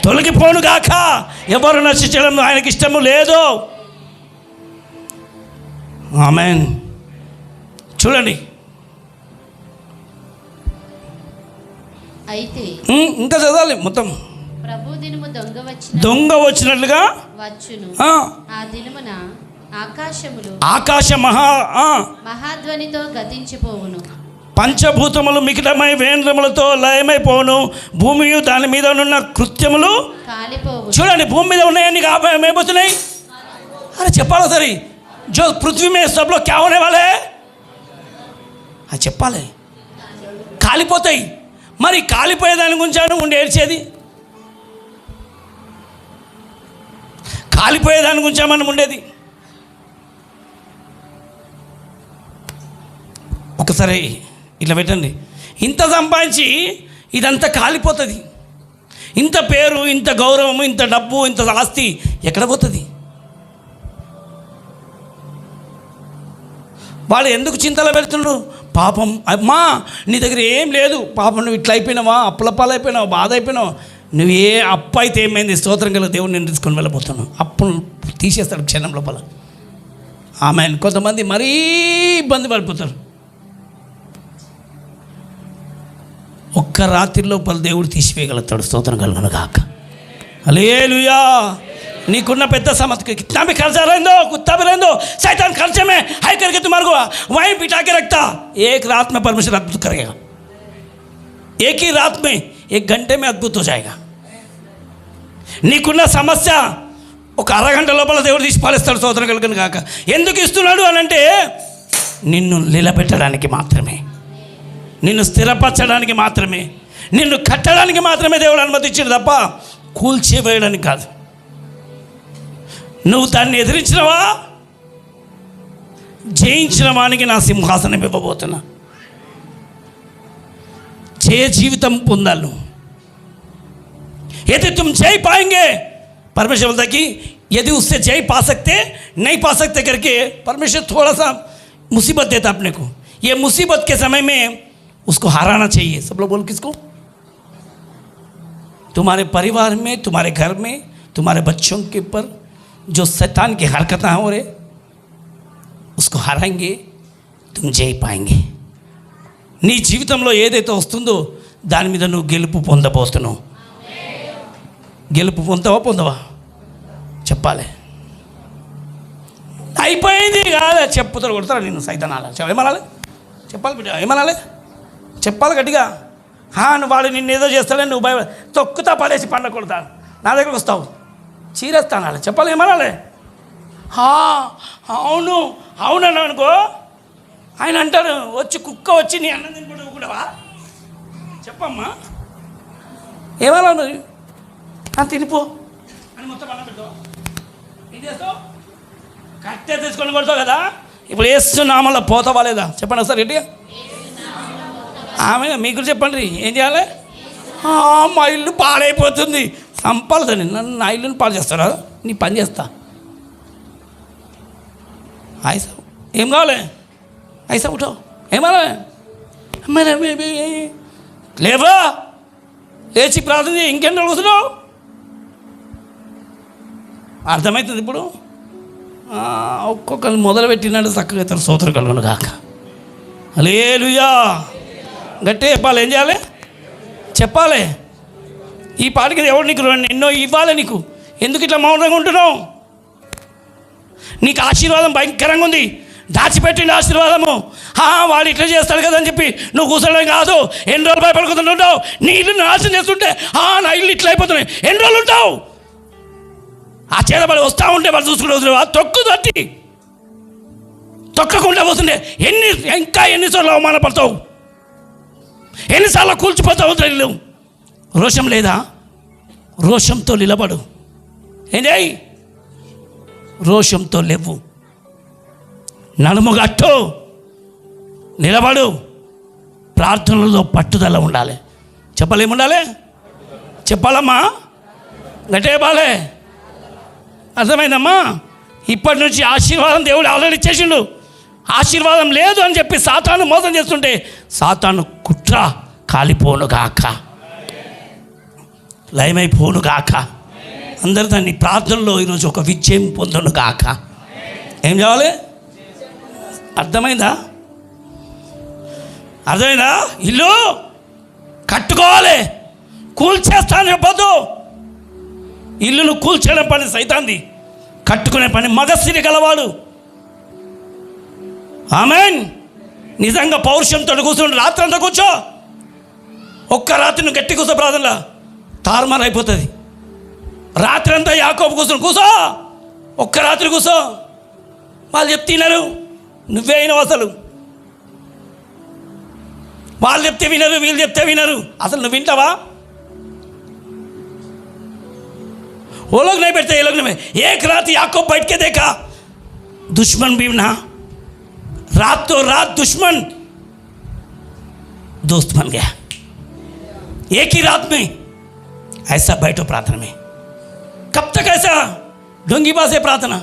తొలగిపోను గాక. ఎవరు నశించడం ఆయనకి ఇష్టము లేదు. ఆమేన్. చూడండి, అయితే ఇంకా చదవాలి మొత్తం. ప్రభు దినము దొంగ వచ్చినట్లుగా వచ్చును. ఆ దినమున ఆకాశ మహాధ్వనితో గతించిపోవును, పంచభూతములు మికిటమై వేంద్రములతో లయమైపోవును, భూమియు దాని మీద ఉన్న కృత్యములు కాలిపోవును. చూడండి, భూమి మీద ఉన్నాయని ఏమైపోతున్నాయి? అరే చెప్పాలి సరే, जो पृथ्वी में सब लोग क्या होने वाले हैं? చెప్పాలి, కాలిపోతాయి. మరి కాలిపోయేదాని గురించి ఉండి ఏడ్చేది? కాలిపోయేదాని గురించి మనం ఉండేది? ఒకసారి ఇట్లా పెట్టండి, ఇంత సంపాదించి ఇదంతా కాలిపోతుంది. ఇంత పేరు, ఇంత గౌరవము, ఇంత డబ్బు, ఇంత ఆస్తి ఎక్కడ పోతుంది? వాళ్ళు ఎందుకు చింతలో పెడుతుండ్రు? పాపం, అమ్మా నీ దగ్గర ఏం లేదు, పాపం నువ్వు ఇట్లా అయిపోయినావా, అప్పులపాలు అయిపోయినావు, బాధ అయిపోయినావు. నువ్వు ఏ అప్పు అయితే ఏమైంది? స్తోత్రం గల దేవుడు నేను తీసుకొని వెళ్ళిపోతున్నావు. అప్పును తీసేస్తాడు క్షణం లోపల. ఆమె కొంతమంది మరీ ఇబ్బంది పడిపోతారు. ఒక్క రాత్రి లోపల దేవుడు తీసివేయగలుగుతాడు. స్తోత్రం కలుగును గాక. హల్లెలూయా. నీకున్న పెద్ద సమస్య कितना भी खर्चा रहने दो, कुत्ता भी रहने दो, शैतान खर्चे में हाई करके तुम्हारे को वहीं बिठा के रखता. एक रात में परमेश्वर अद्भुत करेगा. एक ही रात में, एक घंटे में अद्भुत हो जाएगा. నీకున్న సమస్య ఒక అరగంట లోపల దేవుడు తీసి పాలిస్తాడు. స్తోత్రం కలుగును గాక. ఎందుకు ఇస్తున్నాడు అని అంటే నిన్ను నిలబెట్టడానికి మాత్రమే, నిన్ను స్థిరపరచడానికి మాత్రమే, నిన్ను కట్టడానికి మాత్రమే దేవుడు అనుమతించాడు తప్ప కూల్చివేయడానికి కాదు. నువ్వు దాన్ని ఎదిరించినవా, జయించిన వానికి నా సింహాసనం ఇవ్వబోతున్నా. జయ జీవితం పొందాలి నువ్వు. यदि तुम जय पाएंगे, परमेश्वर बोलता कि यदि उससे जय पा सकते नहीं पा सकते करके परमेश्वर थोड़ा सा मुसीबत देता अपने को. ये मुसीबत के समय में उसको हराना चाहिए. सब लोग बोल, किसको? तुम्हारे परिवार में, तुम्हारे घर में, तुम्हारे बच्चों के ऊपर जो शैतान की हरकतें हो रहे, उसको हराएंगे, तुम जय पाएंगे. నీ జీవితంలో ఏదైతే వస్తుందో దాని మీద నువ్వు గెలుపు పొందబోతున్నావు. గెలుపు పొందవా చెప్పాలి. అయిపోయింది కాదు, చెప్పుతారు, కొడతారు నేను సైతానాల. ఏమనాలి? చెప్పాలి బిడ్డ, ఏమనాలి? చెప్పాలి గట్టిగా. నువ్వు వాడు నిన్ను ఏదో చేస్తాడని నువ్వు భయ తొక్కుతా పడేసి పండ కొడతా, నా దగ్గరకు వస్తావు, చీరేస్తానాలి. చెప్పాలి, ఏమనాలి? అవును అవునన్నా అనుకో, ఆయన అంటాడు, వచ్చి కుక్క వచ్చి నీ అన్నం తినకూడదు కూడావా? చెప్పమ్మా, ఏమన్నా తినిపో అని మొత్తం అన్నం పెడతావు. ఏం చేస్తావు? కట్టె తీసుకొని కొడతావు కదా. ఇప్పుడు యేసు నామములో పోతావా లేదా? చెప్పండి ఒకసారి గట్టిగా. ఆమె మీకు చెప్పండి, ఏం చేయాలి? మా ఇల్లు పాడైపోతుంది, సంపాలని నన్ను నా ఇల్లుని పాడు చేస్తారా? నీ పని చేస్తా. ఐసా ఏం కావాలి? ఐసా ఉంటావు ఏమన్నా లేవా? లేచి ప్రార్థన చేయి. ఇంకెన్ని కూర్చున్నావు? అర్థమవుతుంది ఇప్పుడు. ఒక్కొక్కరు మొదలుపెట్టినాడు చక్కగా ఇతను స్తోత్రం కలుగును కాక. హల్లెలూయా. గట్టిగా చెప్పాలి. ఏం చేయాలి? చెప్పాలి. ఈ పాటికి ఎవరు నీకు ఎన్నో ఇవ్వాలి. నీకు ఎందుకు ఇట్లా మౌనంగా ఉంటున్నావు? నీకు ఆశీర్వాదం భయంకరంగా ఉంది, దాచిపెట్టింది ఆశీర్వాదము. వాడు ఇట్లా చేస్తాడు కదా అని చెప్పి నువ్వు కూర్చోడం కాదు. ఎన్ని రోజులు భయపడుకుంటుంటావు? నీ ఇల్లు నాశనం చేస్తుంటే నా ఇల్లు ఇట్లా అయిపోతున్నాయి. ఎన్ని రోజులు ఉంటావు? ఆ చేతబడి వస్తూ ఉంటే వాళ్ళు చూసుకుంటూ వస్తున్నావు. తొక్కు తట్టి తొక్కకుండా పోతుండే ఇంకా ఎన్నిసార్లు అవమానపడతావు? ఎన్నిసార్లు కూల్చిపోతావు? ఇల్లు రోషం లేదా? రోషంతో నిలబడు. ఏం చేయి? రోషంతో లేవు, నడుముగట్టు, నిలబడు. ప్రార్థనలో పట్టుదల ఉండాలి. చెప్పలేముండాలి? చెప్పాలమ్మా, గట్టే బాలే. అర్థమైందమ్మా? ఇప్పటి నుంచి ఆశీర్వాదం దేవుడు ఆల్రెడీ ఇచ్చేసిండు. ఆశీర్వాదం లేదు అని చెప్పి సాతాను మోసం చేస్తుంటే సాతాను కుట్ర కాలిపోను గాక, లయమైపోను గాక. అందరూ దాన్ని ప్రార్థనలో ఈరోజు ఒక విజయం పొందును గాక. ఏం కావాలి? అర్థమైందా? అర్థమైందా? ఇల్లు కట్టుకోవాలి, కూల్చేస్తాను చెప్పొద్దు. ఇల్లును కూల్చడం పని సైతాంది, కట్టుకునే పని మగసిరి గలవాడు. ఆమేన్. నిజంగా పౌరుషంతో కూర్చుని రాత్రి అంతా కూర్చో. ఒక్క రాత్రి నువ్వు గట్టి కూర్చో, ప్రార్థనలో తారుమారు అయిపోతుంది. రాత్రి అంతా యాకోబు కూర్చో, ఒక్క రాత్రి కూర్చో. వాళ్ళు చెప్తే వినరు, నువ్వే అయినావు. అసలు వాళ్ళు చెప్తే వినరు, వీళ్ళు చెప్తే వినరు. అసలు నువ్వు వింటావా? वो लोग नहीं बैठते, ये लोग नहीं। एक रात याकूब बैठ के देखा, दुश्मन भी ना, रातों रात दुश्मन दोस्त बन गया। एक ही रात में ऐसा बैठो प्रार्थना में। कब तक ऐसा ढोंगी बासे प्रार्थना?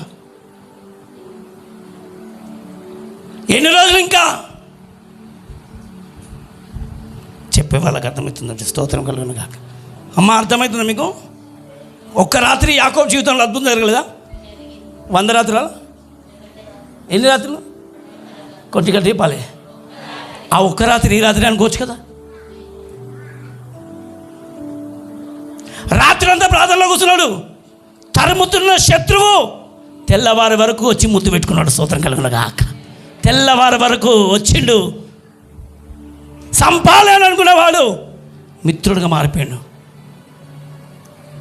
ఎన్ని రోజులు ఇంకా? చెప్పే వాళ్ళకి అర్థమవుతుందండి. స్తోత్రం కలుగును గాక. అమ్మ, అర్థమవుతుందా మీకు? ఒక్క రాత్రి యాకోబు జీవితంలో అద్భుతం జరగలేదా? 100 రాత్రులు? ఎన్ని రాత్రులు? కొట్టి కట్టి చెప్పాలి. ఆ ఒక్క రాత్రి ఈ రాత్రి అనుకోవచ్చు కదా. రాత్రి అంతా ప్రార్థనలో కూర్చున్నాడు. తరుముతున్న శత్రువు తెల్లవారి వరకు వచ్చి ముద్దు పెట్టుకున్నాడు. స్తోత్రం కలుగును గాక. తెల్లవారి వరకు వచ్చిండు. సంపాలని అనుకున్నవాడు మిత్రుడిగా మారిపోయాడు.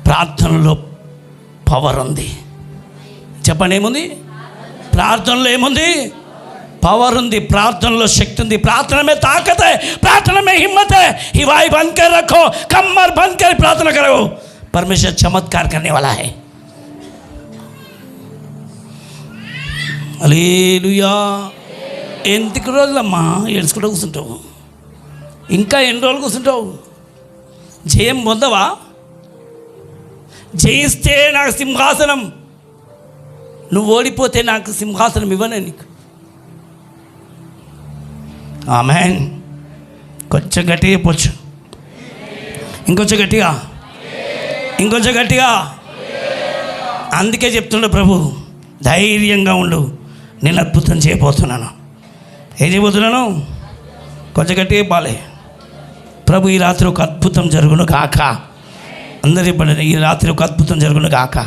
ప్రార్థనలో పవర్ ఉంది. చెప్పండి, ఏముంది? ప్రార్థనలో ఏముంది? పవర్ ఉంది. ప్రార్థనలో శక్తి ఉంది. प्रार्थना में ताकत है, प्रार्थना में हिम्मत है। हिवाई बंद कर रखो, कमर बंद कर प्रार्थना करो, परमेश्वर चमत्कार करने वाला है। హల్లెలూయా. ఎందుకు రోజులమ్మా ఏడ్చుకుంటూ కూర్చుంటావు? ఇంకా ఎన్ని రోజులు కూర్చుంటావు? జయం పొందవా? జయిస్తే నాకు సింహాసనం, నువ్వు ఓడిపోతే నాకు సింహాసనం ఇవ్వనే నీకు. ఆమేన్. కొంచెం గట్టిగా చెప్పొచ్చు, ఇంకొంచెం గట్టిగా, ఇంకొంచెం గట్టిగా. అందుకే చెప్తుండే ప్రభు, ధైర్యంగా ఉండు, నేను అద్భుతం చేయబోతున్నాను. ఏం చేయబోతున్నాను? కొంచెం గట్టిగా చెప్పాలి. ప్రభు, ఈ రాత్రి ఒక అద్భుతం జరుగును కాక. అందరూ చెప్పండి, ఈ రాత్రి ఒక అద్భుతం జరుగును కాక.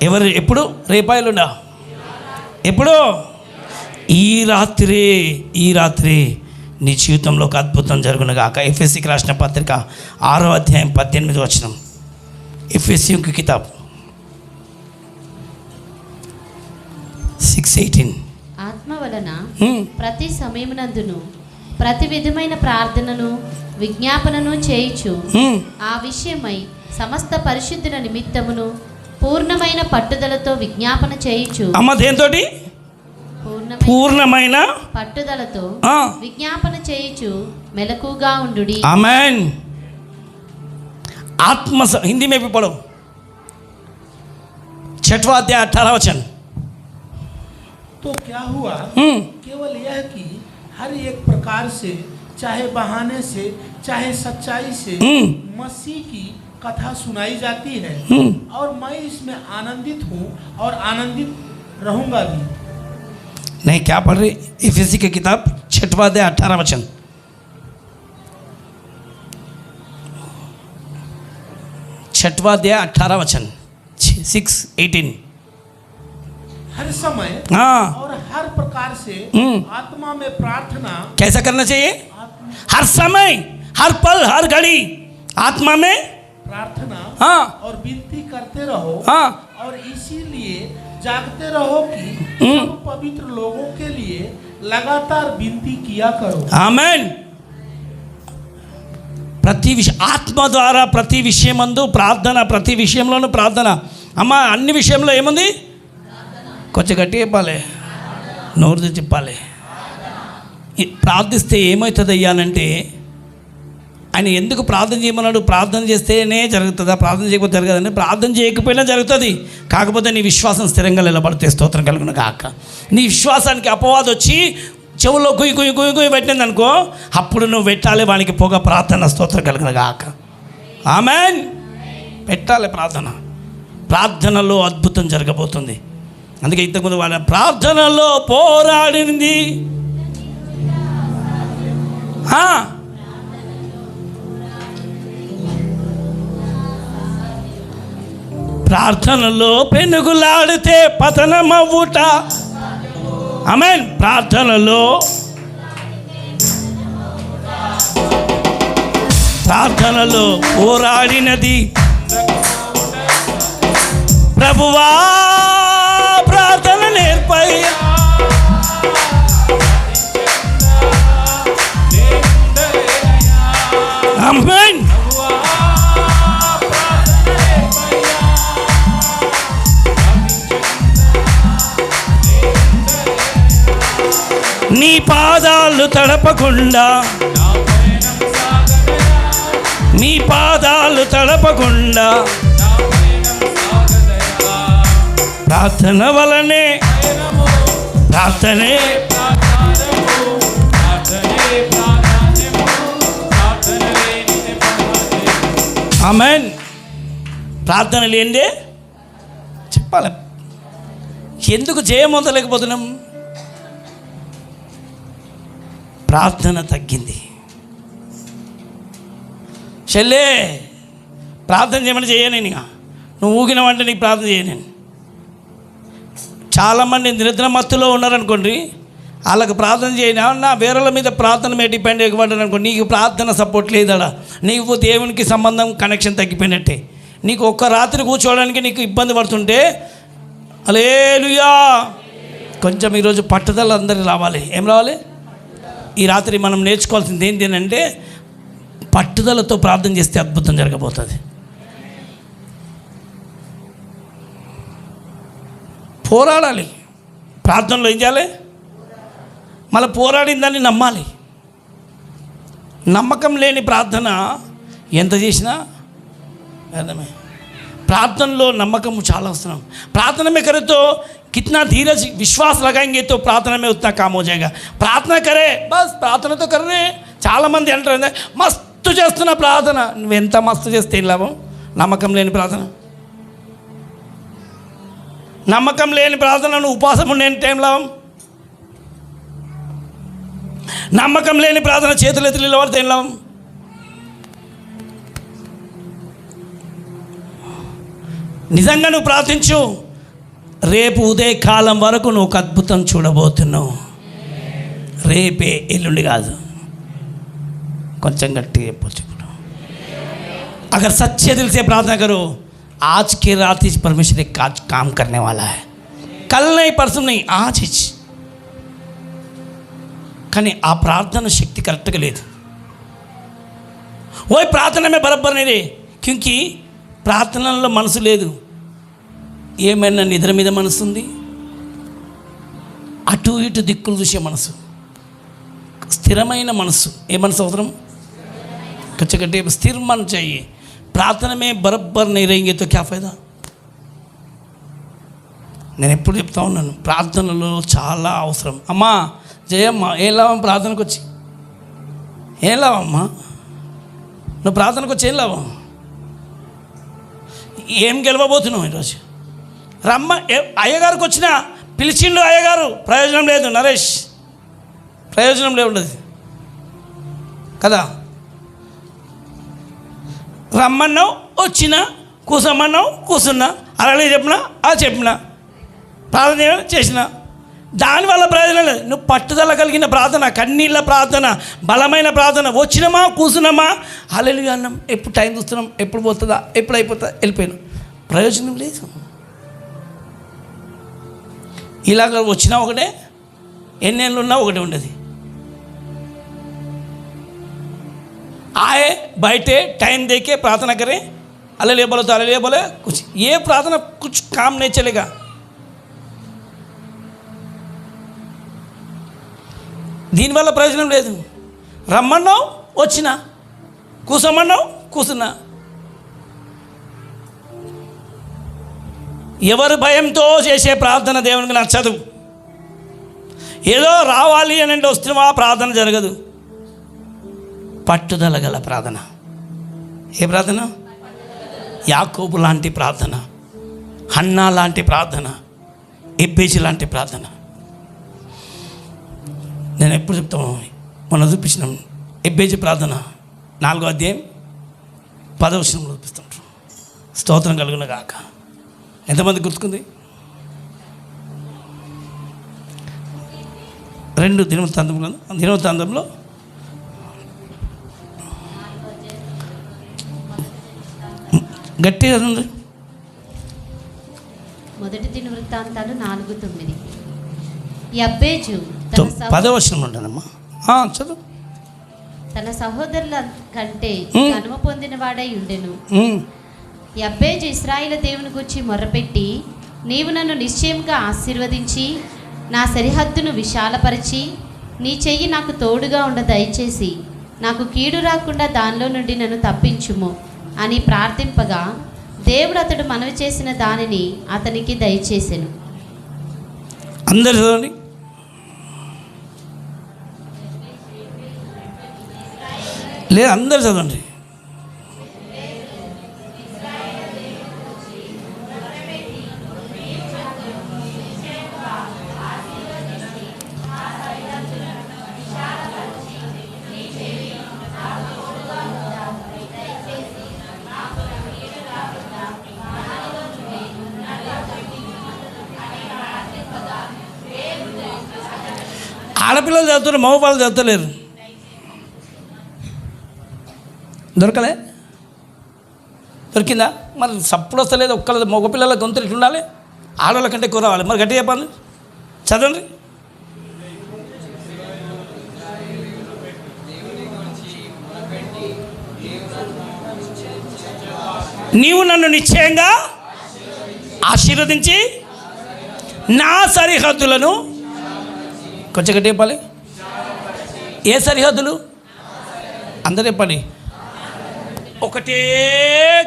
ఎవరు? ఎప్పుడు? రేపాయలుండా? ఎప్పుడు? ఈ రాత్రి నీ జీవితంలో ఒక అద్భుతం జరుగును గాక. ఎఫెసీకి రాసిన పత్రిక 6వ అధ్యాయం 18వ వచనం. ఎఫెసీకి కితాబ్ 6:18. ఆత్మ వలన ప్రతి సమయమునందును ప్రతి విధమైన ప్రార్థనను విజ్ఞాపనను చేయుచు ఆ విషయమై సమస్త పరిశుద్ధుల నిమిత్తమును పూర్ణమైన పట్టుదలతో విజ్ఞాపన చేయుచు. అమ్మ, దేంతోటి? పూర్ణమైన పట్టుదలతో విజ్ఞాపన చేయుచు మెలకుగా ఉండుడి. ఆమేన్. हिंदी में भी पढ़ो 6वां अध्याय 18 वचन। तो क्या हुआ, केवल यह कि हर एक प्रकार से, चाहे बहाने से चाहे सच्चाई से मसीह की कथा सुनाई जाती है और मैं इसमें आनंदित हूँ और आनंदित रहूंगा भी। नहीं, क्या पढ़ रही? इफिसी की किताब 6वां अध्याय 18 वचन। 6वां अध्याय 18 वचन 6:18। हर समय हाँ, और हर प्रकार से आत्मा में प्रार्थना। कैसा करना चाहिए? हर समय, हर पल, हर घड़ी आत्मा में प्रार्थना हाँ और विनती करते रहो हाँ और इसीलिए जागते रहो कि सब पवित्र लोगों के लिए लगातार विनती किया करो। ఆమేన్। ప్రతి ఆత్మ ద్వారా ప్రతి విషయమందు ప్రార్థన, ప్రతి విషయంలోనూ ప్రార్థన. అమ్మ, అన్ని విషయంలో ఏముంది? కొంచెం గట్టి చెప్పాలి, నోరు చెప్పాలి. ప్రార్థిస్తే ఏమవుతుంది అయ్యానంటే, ఆయన ఎందుకు ప్రార్థన చేయమన్నాడు? ప్రార్థన చేస్తేనే జరుగుతుందా? ప్రార్థన చేయకపోతే జరగదండి. ప్రార్థన చేయకపోయినా జరుగుతుంది. కాకపోతే నీ విశ్వాసం స్థిరంగా నిలబడితే స్తోత్రం కలుగును గాక. నీ విశ్వాసానికి అపవాదం వచ్చి చెవులో కుయ్యి కుయ్యి కుయ్యి కుయ్యి పెట్టింది అనుకో, అప్పుడు నువ్వు పెట్టాలి వానికి పొగ ప్రార్థన. స్తోత్రం కలుగును గాక. ఆమేన్. పెట్టాలి ప్రార్థన. ప్రార్థనలో అద్భుతం జరగబోతుంది. అందుకే ఇంతకుముందు వాళ్ళ ప్రార్థనలో పోరాడింది. ప్రార్థనలో పెనుగులాడితే పతనమవుట. ఆమేన్. ప్రార్థనలో పోరాడినది ప్రభువా, ప్రార్థన నేర్పయ్యా. ఆమేన్. నీ పాదాలు తడపకుండా, నీ పాదాలు తడపకుండా ప్రార్థన వలనే, ప్రార్థనే ఆమేన్. ప్రార్థన లేనిదే చెప్పాలి. ఎందుకు జయమొందలేకపోతున్నాం? ప్రార్థన తగ్గింది. చెల్లే, ప్రార్థన చేయమని చేయను. ఇక నువ్వు ఊగినవంటే నీకు ప్రార్థన చేయను. చాలామంది నిద్రమత్తులో ఉన్నారనుకోండి, వాళ్ళకు ప్రార్థన చేయను. నా వేరేల మీద ప్రార్థన మీద డిపెండ్ అయ్యబడ్డాను అనుకోండి, నీకు ప్రార్థన సపోర్ట్ లేదడా, నీకు దేవునికి సంబంధం కనెక్షన్ తగ్గిపోయినట్టే. నీకు ఒక్క రాత్రి కూర్చోవడానికి నీకు ఇబ్బంది పడుతుంటే, హల్లెలూయా. కొంచెం ఈరోజు పట్టుదల అందరికి రావాలి. ఏం రావాలి? ఈ రాత్రి మనం నేర్చుకోవాల్సింది ఏంటంటే, పట్టుదలతో ప్రార్థన చేస్తే అద్భుతం జరగబోతుంది. పోరాడాలి. ప్రార్థనలో ఏం చేయాలి? మళ్ళీ పోరాడిందని నమ్మాలి. నమ్మకం లేని ప్రార్థన ఎంత చేసినా అర్థమే. प्रार्थना नम्मकम चाला अवसरम। प्रार्थना में करे तो कितना धीरज विश्वास लगाएंगे तो प्रार्थना में उतना काम हो जाएगा। प्रार्थना करे बस प्रार्थना तो कर रहे हैं चाला मंदी अंटाరు मस्त చేస్తున్నా ప్రార్థన నువ్వు ఎంత మస్తు చేస్తే ఏం లాభం నమ్మకం లేని ప్రార్థన నమ్మకం లేని ప్రార్థన నువ్వు ఉపవాసం ఉండే టైం లాభం నమ్మకం లేని ప్రార్థన చేతులు ఎత్తి నిలబడితే ఏం లాభం నిజంగా నువ్వు ప్రార్థించు రేపు ఉదయకాలం వరకు నువ్వు ఒక అద్భుతం చూడబోతున్నావు రేపే ఎల్లుండి కాదు కొంచెం గట్టిగా చెప్పొచ్చు अगर सच्चे दिल से प्रार्थना करो आज के रात ही परमेश्वर एक काम करने वाला है कल नहीं परसों नहीं आज ही కానీ ఆ ప్రార్థన శక్తి కరెక్ట్గా లేదు ఓయ్ ప్రార్థన में बराबर नहीं रे क्योंकि ప్రార్థనలో మనసు లేదు ఏమైనా నిద్ర మీద మనసు ఉంది అటు ఇటు దిక్కులు చూసే మనసు స్థిరమైన మనసు ఏ మనసు అవసరం कच्चे स्थिर मन चाहिए ప్రార్థన మే బరబ్బర్ नहीं रहेंगे तो क्या फायदा. నేను ఎప్పుడు చెప్తా ఉన్నాను, ప్రార్థనలో చాలా అవసరం. అమ్మా జయమ్మ, ఏం లాభం ప్రార్థనకు వచ్చి? ఏం లాభం అమ్మా? నువ్వు ప్రార్థనకు వచ్చి ఏం లాభం? ఏం గెలవబోతున్నావు ఈరోజు? రమ్మ, అయ్యగారికి వచ్చిన పిలిచిండు అయ్యగారు, ప్రయోజనం లేదు నరేష్, ప్రయోజనం లేదు కదా. రమ్మన్నావు వచ్చినా, కూసమన్నావు కూర్చున్నా, అలాగే చెప్పినా చెప్పినా, ప్రార్థన చేసిన, దానివల్ల ప్రయోజనం లేదు. నువ్వు పట్టుదల కలిగిన ప్రార్థన, కన్నీళ్ళ ప్రార్థన, బలమైన ప్రార్థన, వచ్చినామా కూర్చున్నామా హల్లెలూయా అన్నాం, ఎప్పుడు టైం చూస్తున్నాం, ఎప్పుడు పోతుందా, ఎప్పుడు అయిపోతుందా, వెళ్ళిపోయినాం, ప్రయోజనం లేదు. ఇలాగ వచ్చినా ఒకటే, ఎన్నేళ్ళు ఉన్నా ఒకటే ఉండదు. आए बैठे टाइम देके प्रार्थना करें, हालेलुया बोलो तो हालेलुया बोले, कुछ ये प्रार्थना कुछ काम नहीं चलेगा. దీనివల్ల ప్రయోజనం లేదు. రమ్మన్నావు వచ్చినా, కూసమన్నావు కూసున్నా. ఎవరి భయంతో చేసే ప్రార్థన దేవునికి నచ్చదు. ఏదో రావాలి అని అంటే వస్తున్నావా, ప్రార్థన జరగదు. పట్టుదల గల ప్రార్థన. ఏ ప్రార్థన? యాకోబు లాంటి ప్రార్థన, హన్నా లాంటి ప్రార్థన, ఎబ్బేజీ లాంటి ప్రార్థన. నేను ఎప్పుడు చెప్తాను, మనం చూపించినాం ఎబ్బేజీ ప్రార్థన 4వ అధ్యాయం 10వ వచనంలో చూపిస్తుంటారు. స్తోత్రం కలుగును గాక. ఎంతమంది గుర్తుకుంది? 2 దినవృత్తాంతంలో గట్టిగా ఉంది. మొదటి దినవృత్తాంతాలు 4:9. యబ్బేజు 10వ వచనం ఉంటుందమ్మా, చదువు. తన సహోదరుల కంటే కనుమ పొందిన వాడై ఉండెను. యబ్బేజు ఇశ్రాయేలు దేవుని గురించి మొర్రపెట్టి, నీవు నన్ను నిశ్చయంగా ఆశీర్వదించి నా సరిహద్దును విశాలపరిచి నీ చెయ్యి నాకు తోడుగా ఉండ దయచేసి నాకు కీడు రాకుండా దానిలో నుండి నన్ను తప్పించుము అని ప్రార్థింపగా దేవుడు అతడు మనవి చేసిన దానిని అతనికి దయచేసెను. అందరు చదవండి. లేదు, అందరు చదవండి. ఆడపిల్లలు చదువుతారు, మగపిల్లలు చదువుతలేరు. దొరకలే? దొరికిందా? మరి సప్పుడు వస్తలేదు. ఒక్కళ్ళ మగపిల్లల గొంతులు ఇట్లా ఉండాలి, ఆడవాళ్ళ కంటే ఎక్కువ రావాలి. మరి గట్టిగా చెప్పండి, చదవండి. నీవు నన్ను నిశ్చయంగా ఆశీర్వదించి నా సరిహద్దులను, కొంచెం గట్టి చెప్పాలి. ఏ సరిహద్దులు? అందరూ చెప్పండి. ఒకటే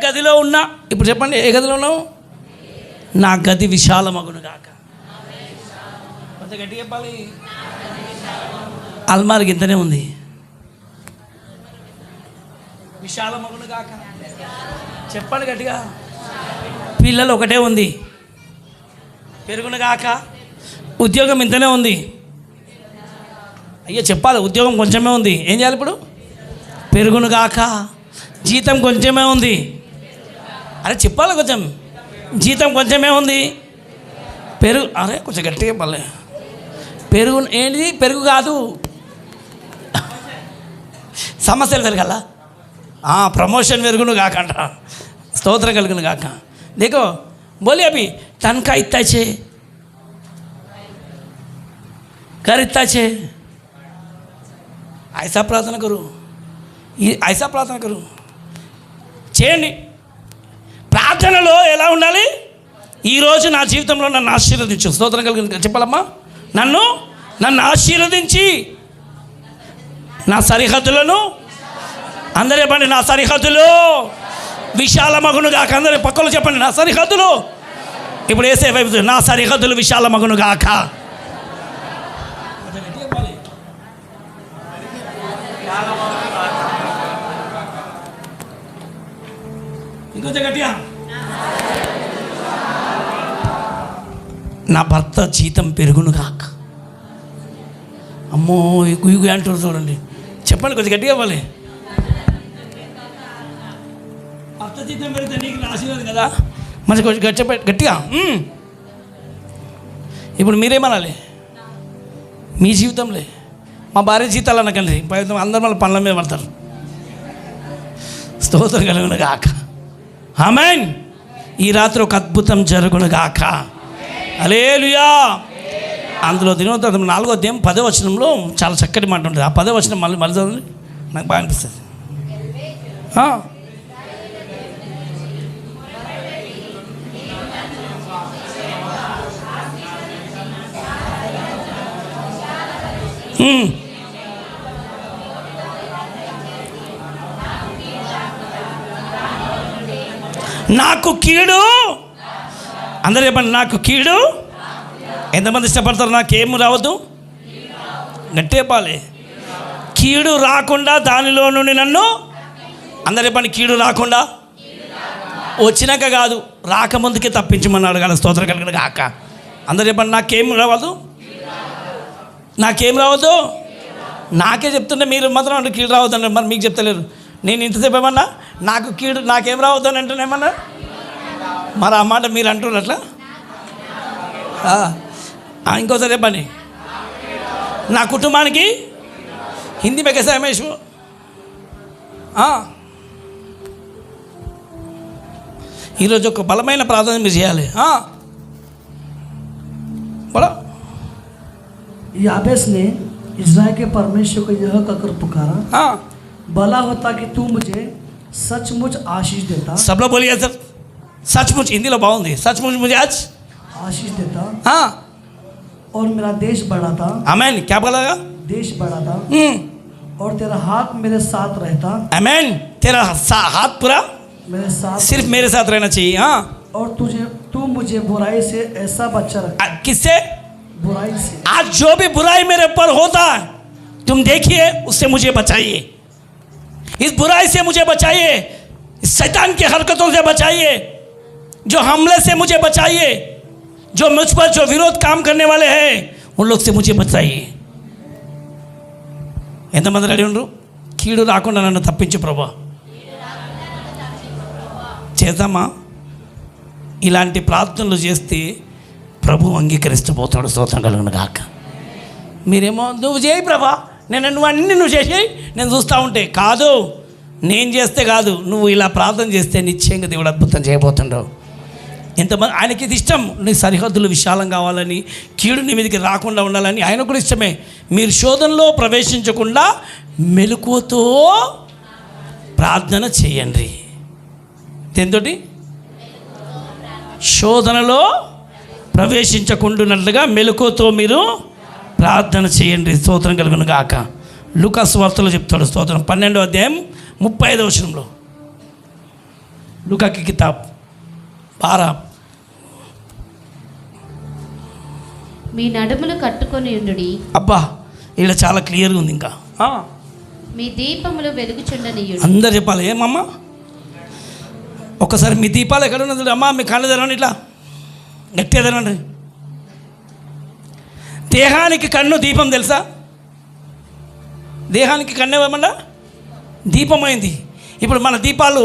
గదిలో ఉన్నా, ఇప్పుడు చెప్పండి, ఏ గదిలో ఉన్నావు? నా గది విశాలమగును గాక. కొంచెం గట్టి చెప్పాలి. అల్మారికి ఇంతనే ఉంది, విశాలమగును గాక. చెప్పండి గట్టిగా. పిల్లలు ఒకటే ఉంది, పెరుగును గాక. ఉద్యోగం ఇంతనే ఉంది. అయ్యో చెప్పాలి, ఉద్యోగం కొంచెమే ఉంది, ఏం చేయాలి ఇప్పుడు? పెరుగును గాక. జీతం కొంచెమే ఉంది, అరే చెప్పాలి కొంచెం. జీతం కొంచెమే ఉంది, పెరుగు, అరే కొంచెం గట్టిగా చెప్పాలి. పెరుగు ఏంటిది? పెరుగు కాదు, సమస్యలు పెరగాల. ప్రమోషన్ పెరుగును కాకంట. స్తోత్రం కలుగును కాక. देखो बोले अभी तनखा इतना छे, घर इतना छे, ऐसा प्रार्थना करो, ऐसा प्रार्थना करो. చేయండి. ప్రార్థనలో ఎలా ఉండాలి? ఈరోజు నా జీవితంలో నన్ను ఆశీర్వదించు. స్తోత్రం కలిగిన చెప్పాలమ్మా. నన్ను ఆశీర్వదించి నా సరిహద్దులను, అందరే పండి, నా సరిహద్దులు విశాలమగును గాక. అందరి పక్కలో చెప్పండి, నా సరిహద్దులు. ఇప్పుడు వేసే వైపు, నా సరిహద్దులు విశాలమగును గాక. ఇంకొంచెం గట్టిగా, నా భర్త జీతం పెరుగును గాక. అమ్మో గుయ్యి అంటారు చూడండి. చెప్పండి కొంచెం గట్టిగా ఇవ్వాలి. భర్త జీతం పెరిగితే నీకు ఆశీర్వాదం కదా. మంచి కొంచెం గట్టిగా. ఇప్పుడు మీరేమనాలి మీ జీవితంలో? మా భార్య జీతాలు అనకండి, అందరు మళ్ళీ పనుల మీద పడతారు. స్తోత్రం కలుగును గాక. ఆమేన్. ఈ రాత్రి ఒక అద్భుతం జరుగును గాక. హల్లెలూయా. అందులో దినోత్సవం 4వ అధ్యాయం 10వ వచనంలో చాలా చక్కటి మాట ఉంటుంది. ఆ 10వ వచనం మళ్ళీ చదవండి, నాకు బాగా అనిపిస్తుంది. నాకు కీడు, అందరూ చెప్పండి, నాకు కీడు. ఎంతమంది ఇష్టపడతారు నాకేం రావద్దు? గట్టే పాలే. కీడు రాకుండా దానిలో నుండి నన్ను, అందరూ చెప్పండి, కీడు రాకుండా. వచ్చినాక కాదు, రాకముందుకే తప్పించమన్నాడు కదా. స్తోత్రం కలిగిన గాక. అందరూ చెప్పండి, నాకేం రావద్దు, నాకేం రావద్దు. నాకే చెప్తుంటే మీరు మాత్రం అంటే కీడు రావద్దు అంటే, మరి మీకు చెప్తలేరు. నేను ఇంతసేపు ఏమన్నా నాకు కీడు నాకేం రావద్దు అని అంటున్నామన్నా, మరి ఆ మాట మీరు అంటున్నారు అట్లా. ఇంకోసారి చెప్పండి, నా కుటుంబానికి. హిందీ में कैसा है मैं इसको? ఈరోజు ఒక బలమైన ప్రార్థన మీరు చేయాలి. బోలో. याबेस ने इज़राइल के परमेश्वर को यह कहकर पुकारा, भला होता कि तू मुझे सचमुच आशीष देता. सब लोग बोलिए सर, सचमुच. हिंदीలో బాగుంది. सचमुच मुझे आज आशीष देता और मेरा देश बढ़ाता. आमेन. क्या बोलेगा? देश बढ़ाता और तेरा हाथ मेरे साथ रहता. आमेन. तेरा हाथ पूरा मेरे साथ, सिर्फ मेरे साथ रहना चाहिए. और तू मुझे बुराई से ऐसा बचा रखता. किससे? बुराई से. आज जो भी बुराई मेरे ऊपर होता है, तुम देखिए, उससे मुझे बचाइए. इस बुराई से मुझे बचाइए, इस शैतान की हरकतों से बचाइए, जो हमले से मुझे बचाइए, जो मुझ पर जो विरोध काम करने वाले हैं उन लोग से मुझे बचाइए. ఎంతమంది రెడీ ఉండరు? కీడు రాకుండా నన్ను తప్పించు ప్రభా. చేద్దామా? ఇలాంటి ప్రార్థనలు చేస్తే ప్రభు అంగీకరిస్తూ స్తోత్రం కలుగును గాక. మీరేమో నువ్వు చేయి ప్రభా, నువ్వు అన్నీ నువ్వు చేసేయి, నేను చూస్తూ ఉంటే. కాదు, నేను చేస్తే కాదు, నువ్వు ఇలా ప్రార్థన చేస్తే నిశ్చయంగా దేవుడు అద్భుతం చేయబోతుండవు. ఎంతమంది ఆయనకి ఇది ఇష్టం. నీ సరిహద్దులు విశాలం కావాలని, కీడు నీ మీదకి రాకుండా ఉండాలని ఆయన కూడా ఇష్టమే. మీరు శోధనలో ప్రవేశించకుండా మెలకువతో ప్రార్థన చేయండి. దేంతోటి? శోధనలో ప్రవేశించకుండానట్లుగా మెలకువతో మీరు ప్రార్థన చేయండి. స్తోత్రం కలుగును గాక. లూకా సువార్తలో చెప్తాడు స్తోత్రం 12వ అధ్యాయం 35వ వచనంలో. లూకా కి కితాబ్ 12. మీ నడుములు కట్టుకొని ఉండుడి. అబ్బా, ఇలా చాలా క్లియర్గా ఉంది. ఇంకా మీ దీపములు వెలుగుచుండనియుడు. అందరు చెప్పాలి. ఏమమ్మా? ఒక్కసారి మీ దీపాలు ఎక్కడ ఉన్నది? అమ్మా మీ కళ్ళు తెరవండి, ఇట్లా గట్టిగా తెరవండి. దేహానికి కన్ను దీపం తెలుసా? దేహానికి కన్ను ఏమన్నా దీపమైంది. ఇప్పుడు మన దీపాలు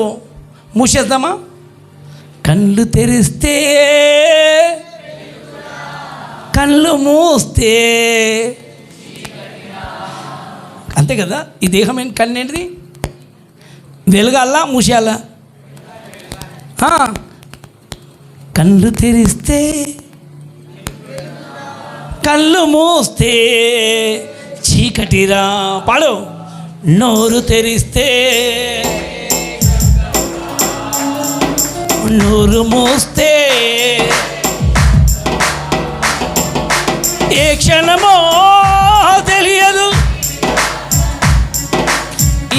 మూసేద్దామా? కళ్ళు తెరిస్తే, కళ్ళు మూస్తే అంతే కదా. ఈ దేహం ఏంటి? కన్ను ఏంటిది? వెలగాలా మూసేయాలా? కళ్ళు తెరిస్తే, కళ్ళు మూస్తే చీకటిరా. పాడు. నోరు తెరిస్తే, నోరు మూస్తే ఏ క్షణమో తెలియదు,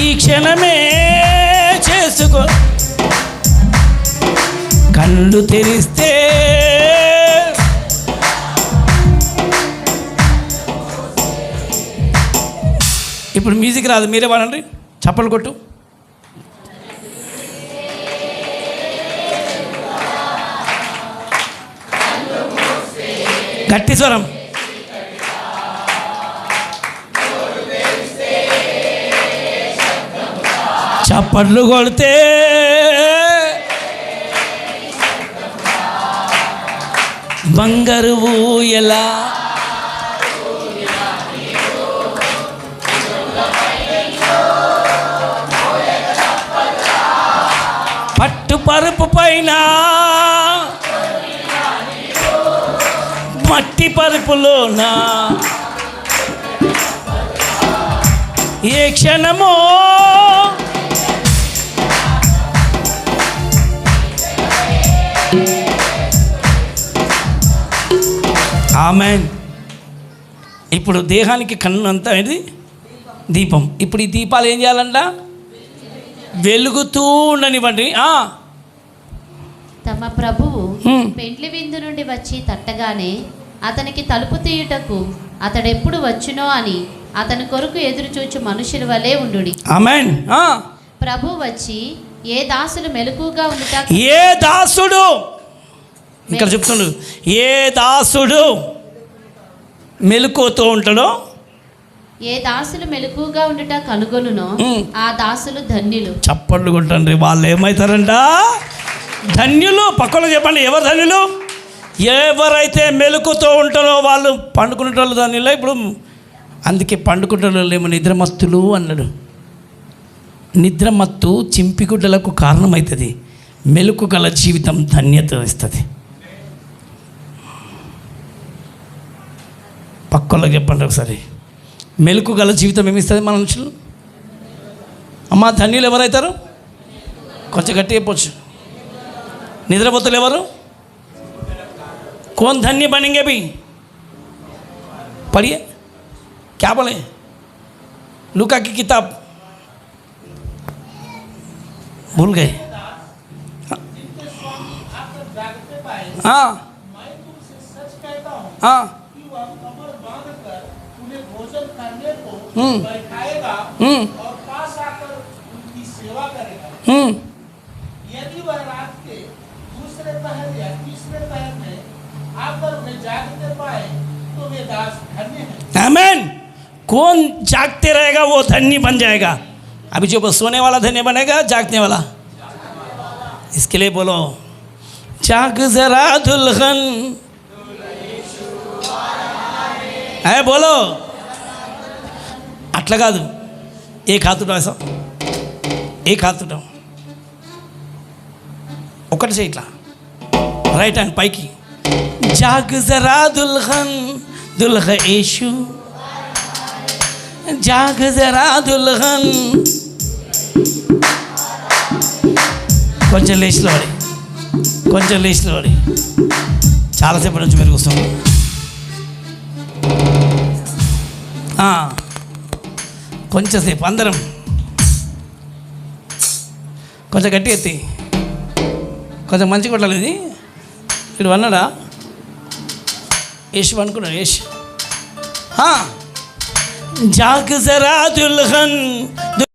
ఈ క్షణమే చేసుకో. కళ్ళు తెరిస్తే ఇప్పుడు మ్యూజిక్ రాదు, మీరే పాడండి, చప్పలు కొట్టు. గట్టి స్వరం. చప్పట్లు కొడితే బంగారు ఊయలా పట్టు పరుపు పైన మట్టి పరుపులోన ఏ క్షణమో ఆమేన్. ఇప్పుడు దేహానికి కన్ను అంతా ఇది దీపం. ఇప్పుడు ఈ దీపాలు ఏం చేయాలంట? వెలుగుతూ ఉండనివ్వండి. తమ ప్రభువు పెండ్లి విందు నుండి వచ్చి తట్టగానే అతనికి తలుపు తీయుటకు అతడెప్పుడు వచ్చునో అని అతని కొరకు ఎదురు చూచు మనుషుల వలె ఉండుడి. ఆమేన్. ప్రభు వచ్చి ఏ దాసులు మెలకుగా ఉండుట, ఏ దాసుడు ఇక్కడ చెప్తుండు, ఏ దాసుడు మెలకుతో ఉంటాడో, ఏ దాసులు మెలకుగా ఉండుట కనుగొనునో ఆ దాసులు ధన్యులు. చప్పట్లు కొట్టండి. వాళ్ళు ఏమవుతారంట? ధన్యులు. పక్కన చెప్పండి, ఎవరు ధన్యులు? ఎవరైతే మెలకుతో ఉంటారో వాళ్ళు పండుకునేటోళ్ళు ధన్యులు. ఇప్పుడు అందుకే పండుకునేటోళ్ళు ఏమో నిద్రమత్తులు అన్నాడు. నిద్రమత్తు చింపిగుడ్డలకు కారణమవుతుంది. మెలకు గల జీవితం ధన్యత ఇస్తుంది. పక్కలో చెప్పండి ఒకసారి, మెలకు గల జీవితం ఏమిస్తుంది మన మనుషులు? అమ్మ ధన్యులు ఎవరైతారు? కొంచెం గట్టి చెప్పొచ్చు. నిద్రపోతులు ఎవరు? कौन धन्य बनेंगे भी? पढ़िए, क्या बोले? लूका की किताब भूल गए? हाँ हाँ और पास आकर उनकी सेवा करेगा। यदि वह रात के दूसरे पहर या तीसरे पहर में आकर उन्हें जागते पाए तो वे दास धन्य हैं। आमीन। कौन जागते रहेगा वो धन्य बन जाएगा। अभी जो सोने वाला धन्य बनेगा, जागने वाला। इसके लिए बोलो, जाग जरा दुल्हन, है बोलो। అట్లా కాదు, ఏ హాతుడు వేసాం, ఏ హాతుడు ఒకటి చేయి ఇట్లా, రైట్ హ్యాండ్ పైకి. జాగ్ జరా దుల్హన్ దుల్హ యేషు, జాగ్ జరా దుల్హన్. కొంచెం లేచిలో పడి, కొంచెం లేచిలో పడి. చాలాసేపటి నుంచి మీరు కూర్చున్నాం. కొంచెం సేపు అందరం కొంచెం గట్టి ఎత్తి, కొంచెం మంచి కొట్టాలి. ఇది ఇటు అన్నాడా? యశ్ అనుకున్నాడు. యశ్ జాగ్ జరా దుల్హన్